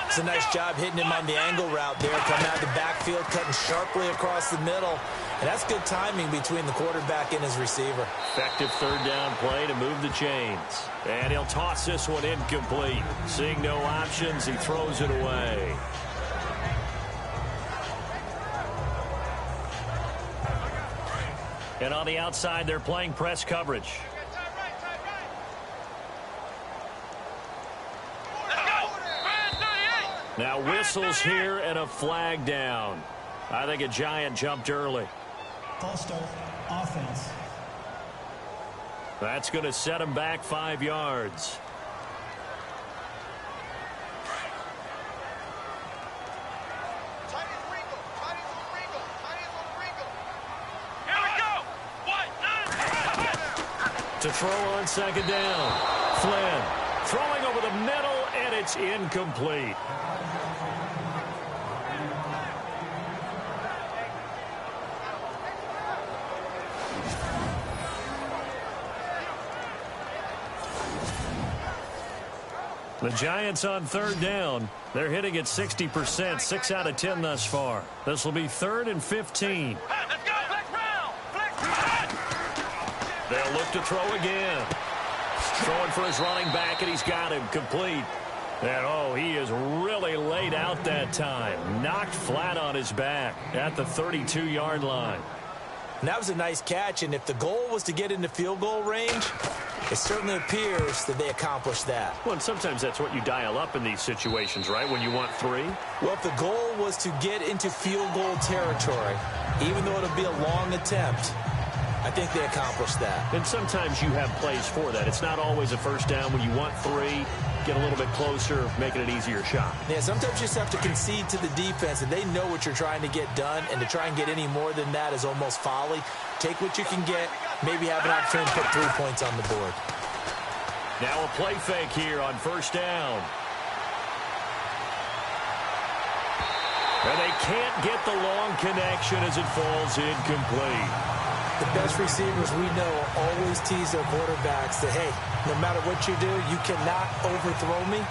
It's a nice job hitting him on the angle route there. Coming out of the backfield, cutting sharply across the middle. And that's good timing between the quarterback and his receiver. Effective third down play to move the chains. And he'll toss this one incomplete. Seeing no options, he throws it away. And on the outside, they're playing press coverage. Now whistles here and a flag down. I think a Giant jumped early. False start, offense. That's going to set him back 5 yards. To throw on second down. Flynn throwing over the middle, and it's incomplete. The Giants on third down. They're hitting at 60%, 6 out of 10 thus far. This will be 3rd and 15. Let's go. They'll look to throw again. Throwing for his running back, and he's got him complete. And, oh, he is really laid out that time. Knocked flat on his back at the 32-yard line. And that was a nice catch, and if the goal was to get into field goal range, it certainly appears that they accomplished that. Well, and sometimes that's what you dial up in these situations, right, when you want 3? Well, if the goal was to get into field goal territory, even though it'll be a long attempt, I think they accomplished that. And sometimes you have plays for that. It's not always a first down when you want 3. Get a little bit closer, making it easier shot. Yeah, sometimes you just have to concede to the defense, and they know what you're trying to get done, and to try and get any more than that is almost folly. Take what you can get, maybe have an opportunity to put 3 points on the board. Now a play fake here on first down. And they can't get the long connection as it falls incomplete. The best receivers we know always tease their quarterbacks that, hey, no matter what you do, you cannot overthrow me.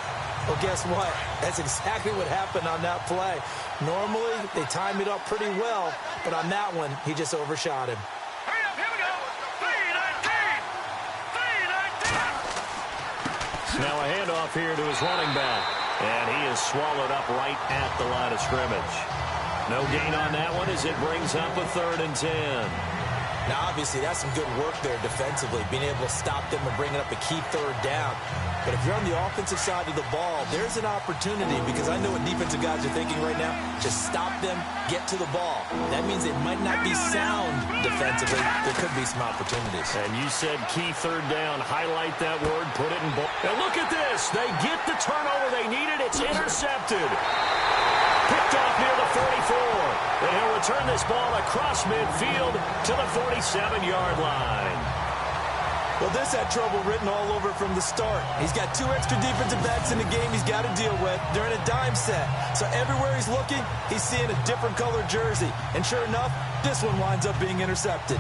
Well, guess what? That's exactly what happened on that play. Normally, they time it up pretty well, but on that one, he just overshot him. Hurry up, here we go. 3-19. Now a handoff here to his running back. And he is swallowed up right at the line of scrimmage. No gain on that one as it brings up a 3rd and 10. Now, obviously, that's some good work there defensively, being able to stop them and bringing up a key 3rd down. But if you're on the offensive side of the ball, there's an opportunity, because I know what defensive guys are thinking right now. Just stop them, get to the ball. That means they might not be sound defensively. There could be some opportunities. And you said key 3rd down. Highlight that word, put it in bold. And look at this. They get the turnover they needed. It's intercepted. Picked off near the 44. And he'll return this ball across midfield to the 47-yard line. Well, this had trouble written all over from the start. He's got 2 extra defensive backs in the game he's got to deal with. They're in a dime set. So everywhere he's looking, he's seeing a different colored jersey. And sure enough, this one winds up being intercepted.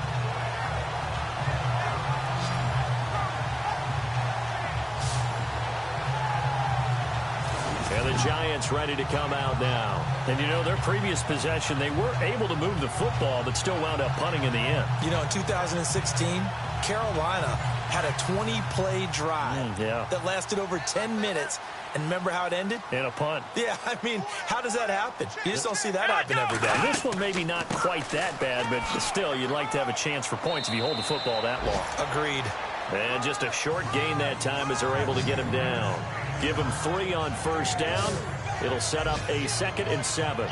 And the Giants ready to come out now. And, you know, their previous possession, they were able to move the football, but still wound up punting in the end. You know, in 2016, Carolina had a 20-play drive that lasted over 10 minutes. And remember how it ended? In a punt. Yeah, I mean, how does that happen? You just don't see that happen every day. Now, this one maybe not quite that bad, but still, you'd like to have a chance for points if you hold the football that long. Agreed. And just a short gain that time as they're able to get him down. Give him 3 on first down. It'll set up a 2nd and 7.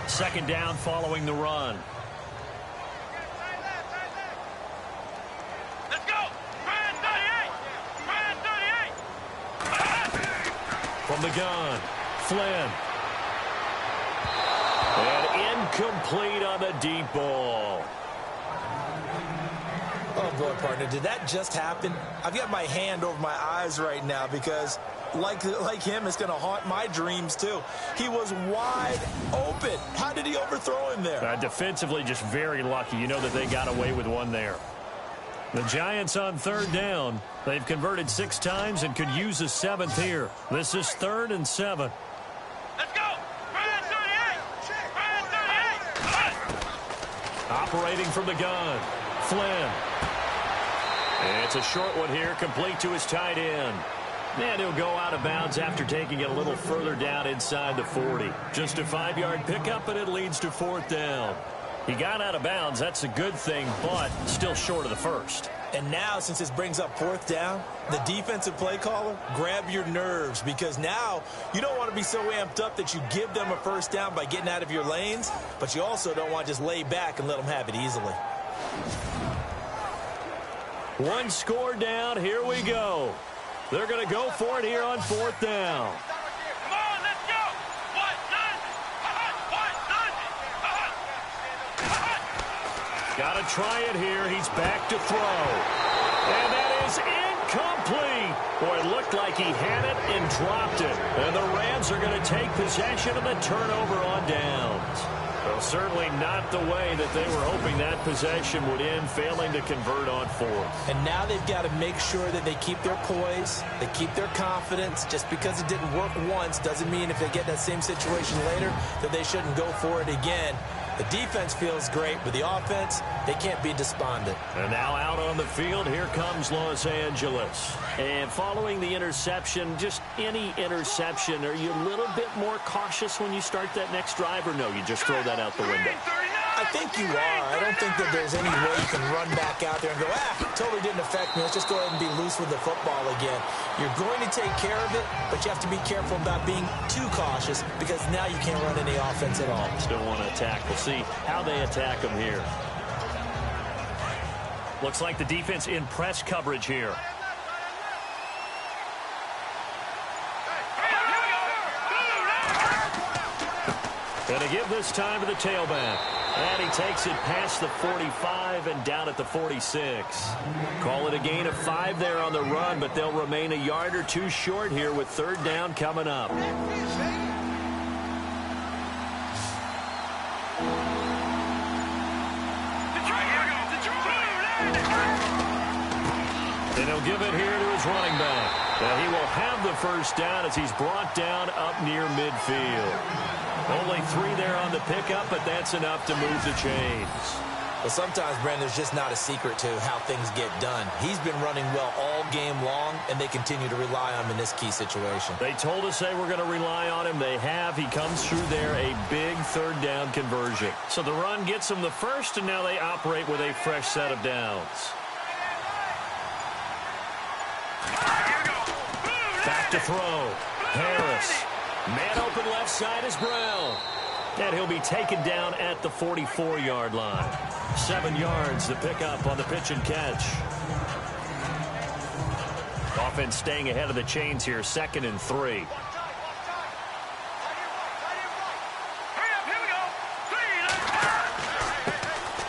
2nd down following the run. Let's go! Ryan 38! Ryan 38! From the gun, Flynn. And incomplete on the deep ball. Oh, boy, partner, did that just happen? I've got my hand over my eyes right now because, like him, it's going to haunt my dreams, too. He was wide open. How did he overthrow him there? Defensively, just very lucky. You know that they got away with one there. The Giants on 3rd down. They've converted 6 times and could use a 7th here. This is 3rd and 7. Let's go! Ryan 38! Ryan 38! Operating from the gun, Flynn. And it's a short one here, complete to his tight end. And he'll go out of bounds after taking it a little further down inside the 40. Just a 5-yard pickup, and it leads to 4th down. He got out of bounds. That's a good thing, but still short of the first. And now, since this brings up 4th down, the defensive play caller, grab your nerves, because now you don't want to be so amped up that you give them a first down by getting out of your lanes, but you also don't want to just lay back and let them have it easily. 1 score down. Here we go. They're going to go for it here on 4th down. Come on, let's go! Got to try it here. He's back to throw. And that is incomplete. Boy, it looked like he had it and dropped it. And the Rams are going to take possession of the turnover on downs. Well, certainly not the way that they were hoping that possession would end, failing to convert on 4th. And now they've got to make sure that they keep their poise, they keep their confidence. Just because it didn't work once doesn't mean if they get that same situation later that they shouldn't go for it again. The defense feels great, but the offense, they can't be despondent. And now out on the field, here comes Los Angeles. And following the interception, just any interception, are you a little bit more cautious when you start that next drive, or no, you just throw that out the window? I think you are. I don't think that there's any way you can run back out there and go, totally didn't affect me. Let's just go ahead and be loose with the football again. You're going to take care of it, but you have to be careful about being too cautious because now you can't run any offense at all. Still want to attack. We'll see how they attack them here. Looks like the defense in press coverage here. And to give this time to the tailback. And he takes it past the 45 and down at the 46. Call it a gain of 5 there on the run, but they'll remain a yard or 2 short here with 3rd down coming up. And he'll give it here to his running back. And he will have the first down as he's brought down up near midfield. Only 3 there on the pickup, but that's enough to move the chains. Well, sometimes, Brandon, there's just not a secret to how things get done. He's been running well all game long, and they continue to rely on him in this key situation. They told us they were going to rely on him. They have. He comes through there, a big 3rd down conversion. So the run gets him the first, and now they operate with a fresh set of downs. Back to throw. Harris. Man open left side is Brown. And he'll be taken down at the 44-yard line. 7 yards to pick up on the pitch and catch. Offense staying ahead of the chains here, 2nd and 3.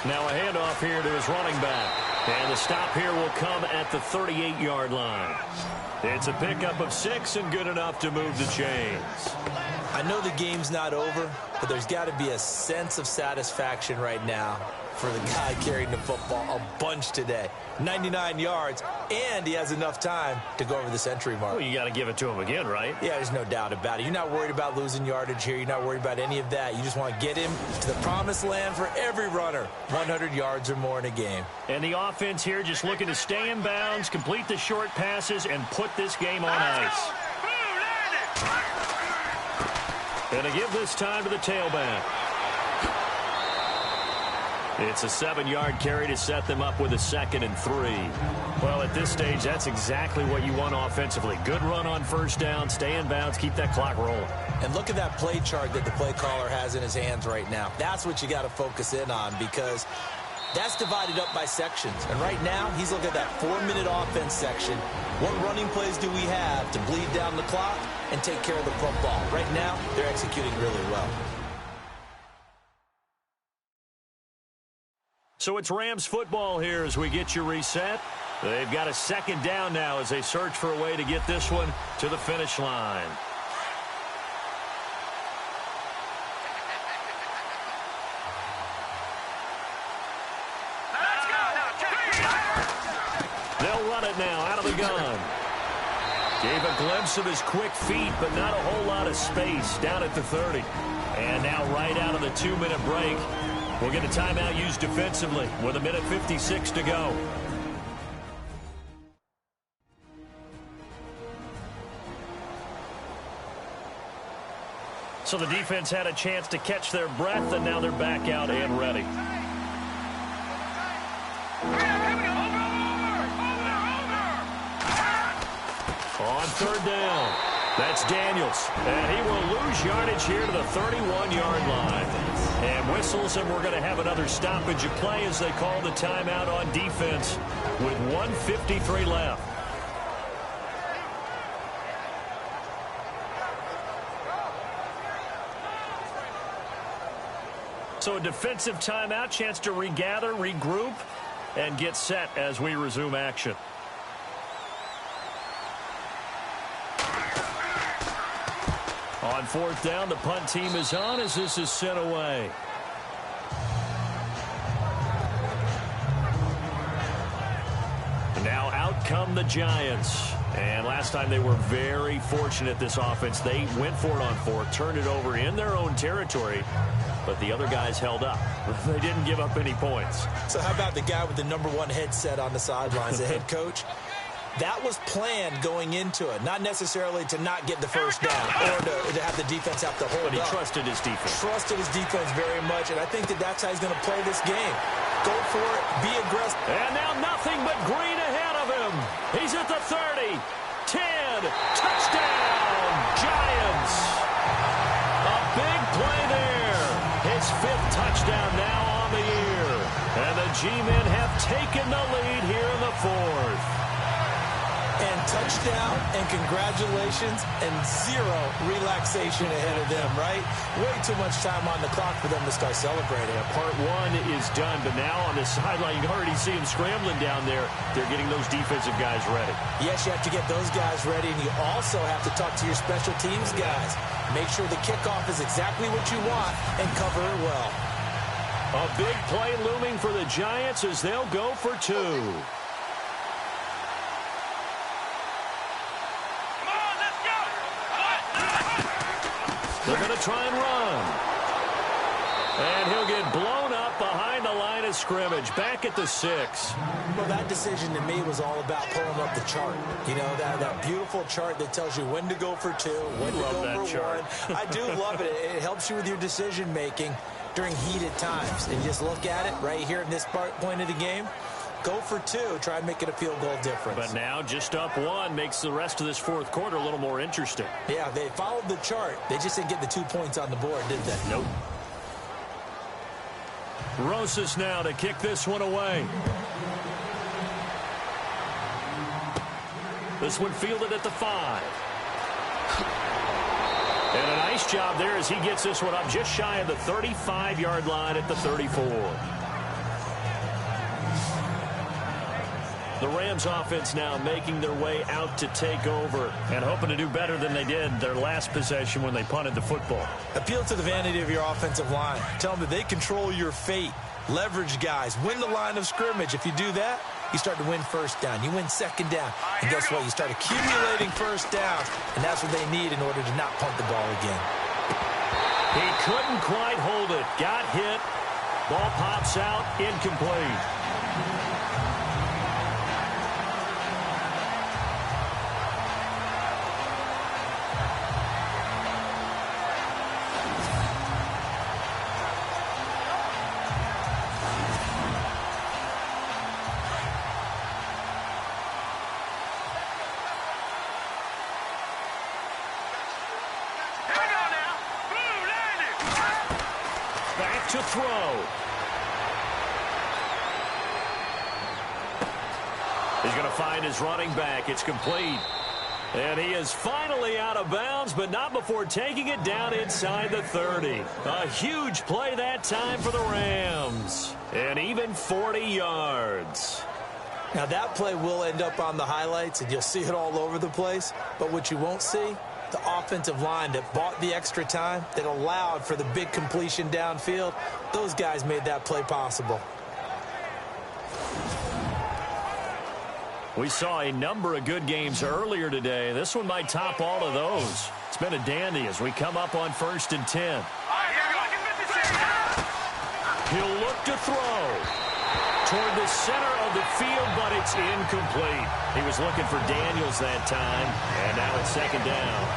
Now a handoff here to his running back. And the stop here will come at the 38-yard line. It's a pickup of 6 and good enough to move the chains. I know the game's not over, but there's got to be a sense of satisfaction right now for the guy carrying the football a bunch today. 99 yards, and he has enough time to go over the century mark. Well, you got to give it to him again, right? Yeah, there's no doubt about it. You're not worried about losing yardage here. You're not worried about any of that. You just want to get him to the promised land for every runner. 100 yards or more in a game. And the offense here just looking to stay in bounds, complete the short passes, and put this game on ice. And to give this time to the tailback. It's a 7-yard carry to set them up with a 2nd and 3. Well, at this stage, that's exactly what you want offensively. Good run on first down, stay in bounds, keep that clock rolling. And look at that play chart that the play caller has in his hands right now. That's what you got to focus in on, because that's divided up by sections. And right now, he's looking at that 4-minute offense section. What running plays do we have to bleed down the clock and take care of the football? Right now, they're executing really well. So it's Rams football here as we get you reset. They've got a 2nd down now as they search for a way to get this one to the finish line. They'll run it now out of the gun. Gave a glimpse of his quick feet, but not a whole lot of space down at the 30. And now right out of the 2-minute break, we'll get a timeout used defensively with 1:56 to go. So the defense had a chance to catch their breath, and now they're back out and ready. On 3rd down, that's Daniels. And he will lose yardage here to the 31-yard line. And whistles, and we're going to have another stoppage of play as they call the timeout on defense with 1:53 left. So a defensive timeout, chance to regather, regroup, and get set as we resume action. On 4th down, the punt team is on as this is sent away. Now out come the Giants. And last time they were very fortunate, this offense. They went for it on 4th, turned it over in their own territory, but the other guys held up. They didn't give up any points. So how about the guy with the #1 headset on the sidelines, the head coach? That was planned going into it, not necessarily to not get the first down or to have the defense have to hold up. But he trusted his defense. Trusted his defense very much, and I think that's how he's going to play this game. Go for it, be aggressive. And now nothing but green ahead of him. He's at the 30, 10, touchdown, Giants. A big play there. His 5th touchdown now on the year. And the G-men have taken the lead here in the 4th. And touchdown and congratulations and 0 relaxation ahead of them, right? Way too much time on the clock for them to start celebrating. Part 1 is done, but now on the sideline, you can already see them scrambling down there. They're getting those defensive guys ready. Yes, you have to get those guys ready, and you also have to talk to your special teams guys. Make sure the kickoff is exactly what you want and cover it well. A big play looming for the Giants as they'll go for 2. They're going to try and run. And he'll get blown up behind the line of scrimmage, back at the 6. Well, that decision to me was all about pulling up the chart. You know, that beautiful chart that tells you when to go for 2, when to go for 1. I do love it. It helps you with your decision-making during heated times. And you just look at it right here in this point of the game. Go for 2. Try and make it a field goal difference. But now just up 1 makes the rest of this 4th quarter a little more interesting. Yeah, they followed the chart. They just didn't get the 2 points on the board, did they? Nope. Rosas now to kick this one away. This one fielded at the 5. And a nice job there as he gets this one up just shy of the 35-yard line at the 34. The Rams offense now making their way out to take over and hoping to do better than they did their last possession when they punted the football. Appeal to the vanity of your offensive line. Tell them that they control your fate. Leverage guys. Win the line of scrimmage. If you do that, you start to win first down. You win second down. And guess what? You start accumulating first downs. And that's what they need in order to not punt the ball again. He couldn't quite hold it. Got hit. Ball pops out. Incomplete. To throw. He's going to find his running back. It's complete. And he is finally out of bounds, but not before taking it down inside the 30. A huge play that time for the Rams. And even 40 yards. Now that play will end up on the highlights, and you'll see it all over the place. But what you won't see, the offensive line that bought the extra time, that allowed for the big completion downfield, those guys made that play possible. We saw a number of good games earlier today. This one might top all of those. It's been a dandy as we come up on 1st and 10. He'll look to throw toward the center of the field, but it's incomplete. He was looking for Daniels that time, and now it's second down.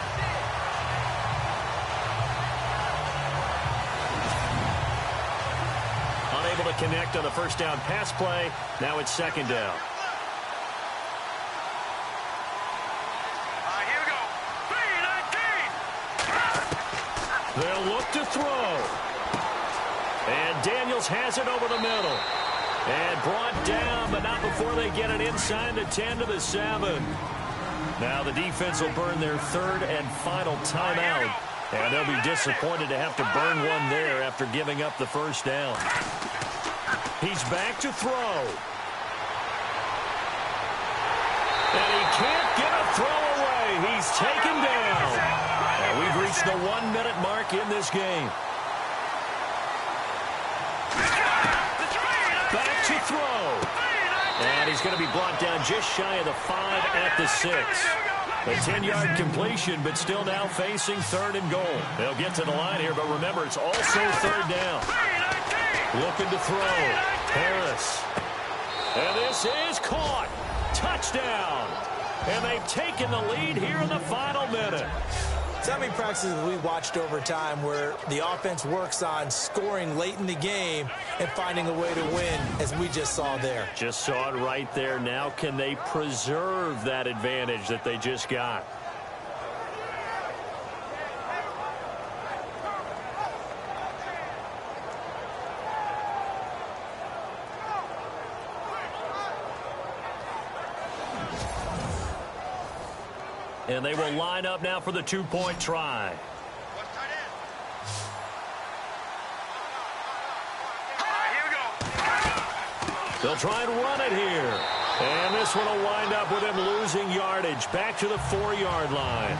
Unable to connect on the first down pass play. Now it's second down. Here we go. 3-19. They'll look to throw. And Daniels has it over the middle. And brought down, but not before they get it inside the 10 to the 7. Now the defense will burn their third and final timeout. And they'll be disappointed to have to burn one there after giving up the first down. He's back to throw. And he can't get a throw away. He's taken down. And we've reached the 1-minute mark in this game. Back to throw. And he's going to be brought down just shy of the 5 at the 6. A 10-yard completion, but still now facing 3rd and goal. They'll get to the line here, but remember, it's also 3rd down. Looking to throw. Harris. And this is caught. Touchdown. And they've taken the lead here in the final minute. So how many practices we watched over time where the offense works on scoring late in the game and finding a way to win, as we just saw there? Just saw it right there. Now can they preserve that advantage that they just got? And they will line up now for the 2-point try. Here we go. They'll try and run it here. And this one will wind up with him losing yardage. Back to the 4-yard line.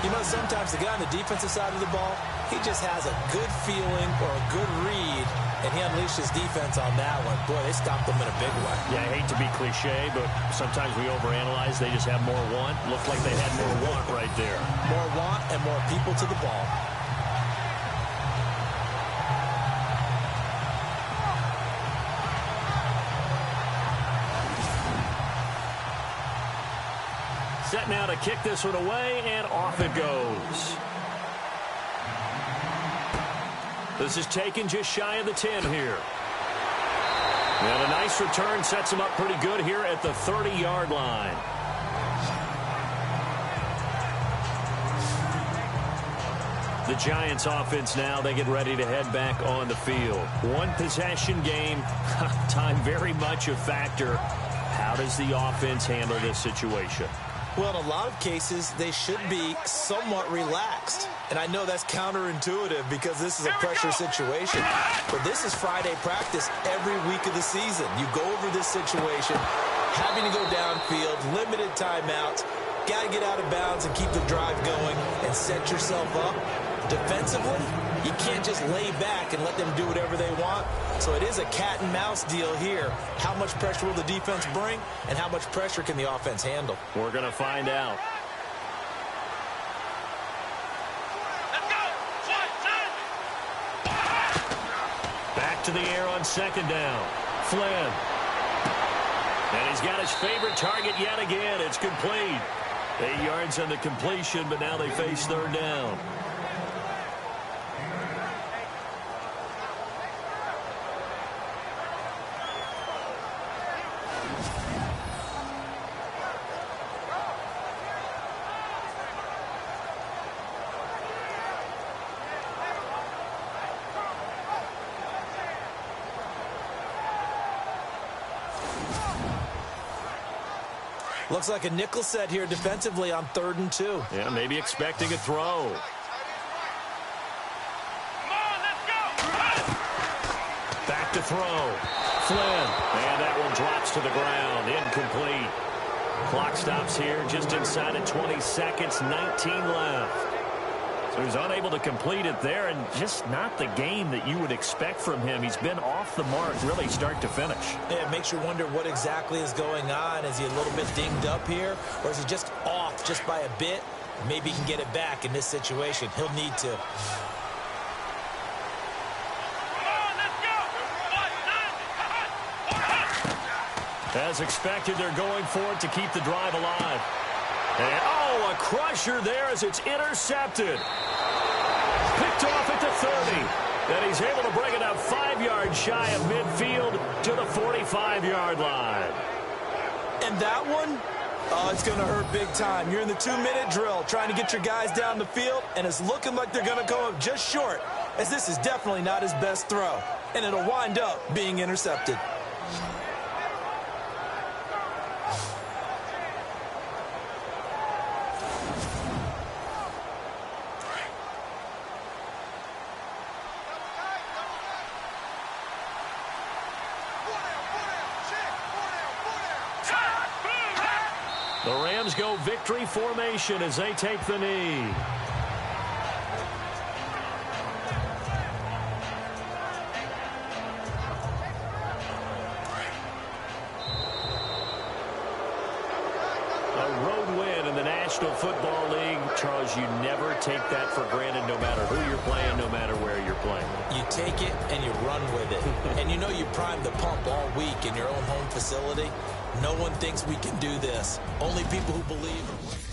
You know, sometimes the guy on the defensive side of the ball, he just has a good feeling or a good read, and he unleashed his defense on that one. Boy, they stopped them in a big way. Yeah, I hate to be cliche, but sometimes we overanalyze. They just have more want. Looked like they had more want right there. More want and more people to the ball. Set now to kick this one away, and off it goes. This is taken just shy of the 10 here. And a nice return sets him up pretty good here at the 30-yard line. The Giants offense now, they get ready to head back on the field. One possession game, time very much a factor. How does the offense handle this situation? Well, in a lot of cases, they should be somewhat relaxed. And I know that's counterintuitive because this is a pressure situation. But this is Friday practice every week of the season. You go over this situation, having to go downfield, limited timeouts, got to get out of bounds and keep the drive going and set yourself up. Defensively, you can't just lay back and let them do whatever they want. So it is a cat and mouse deal here. How much pressure will the defense bring, and how much pressure can the offense handle? We're going to find out. Let's go. Back to the air on second down. Flynn. And he's got his favorite target yet again. It's complete. 8 yards on the completion, but now they face third down. Looks like a nickel set here defensively on 3rd and 2. Yeah, maybe expecting a throw. Come on, let's go. Back to throw. Flynn. And that one drops to the ground. Incomplete. Clock stops here just inside of 20 seconds. 19 left. So he's unable to complete it there, and just not the game that you would expect from him. He's been off the mark really start to finish. Yeah, it makes you wonder what exactly is going on. Is he a little bit dinged up here, or is he just off just by a bit? Maybe he can get it back in this situation. He'll need to. As expected, they're going for it to keep the drive alive. And, oh, a crusher there as it's intercepted. Picked off at the 30. And he's able to bring it up 5 yards shy of midfield to the 45-yard line. And that one, oh, it's going to hurt big time. You're in the 2-minute drill trying to get your guys down the field, and it's looking like they're going to come up just short, as this is definitely not his best throw. And it'll wind up being intercepted. The Rams go victory formation as they take the knee. A road win in the National Football League. Charles, you never take that for granted no matter who you're playing, no matter where you're playing. You take it and you run with it. And you know you primed the pump all week in your own home facility. No one thinks we can do this. Only people who believe.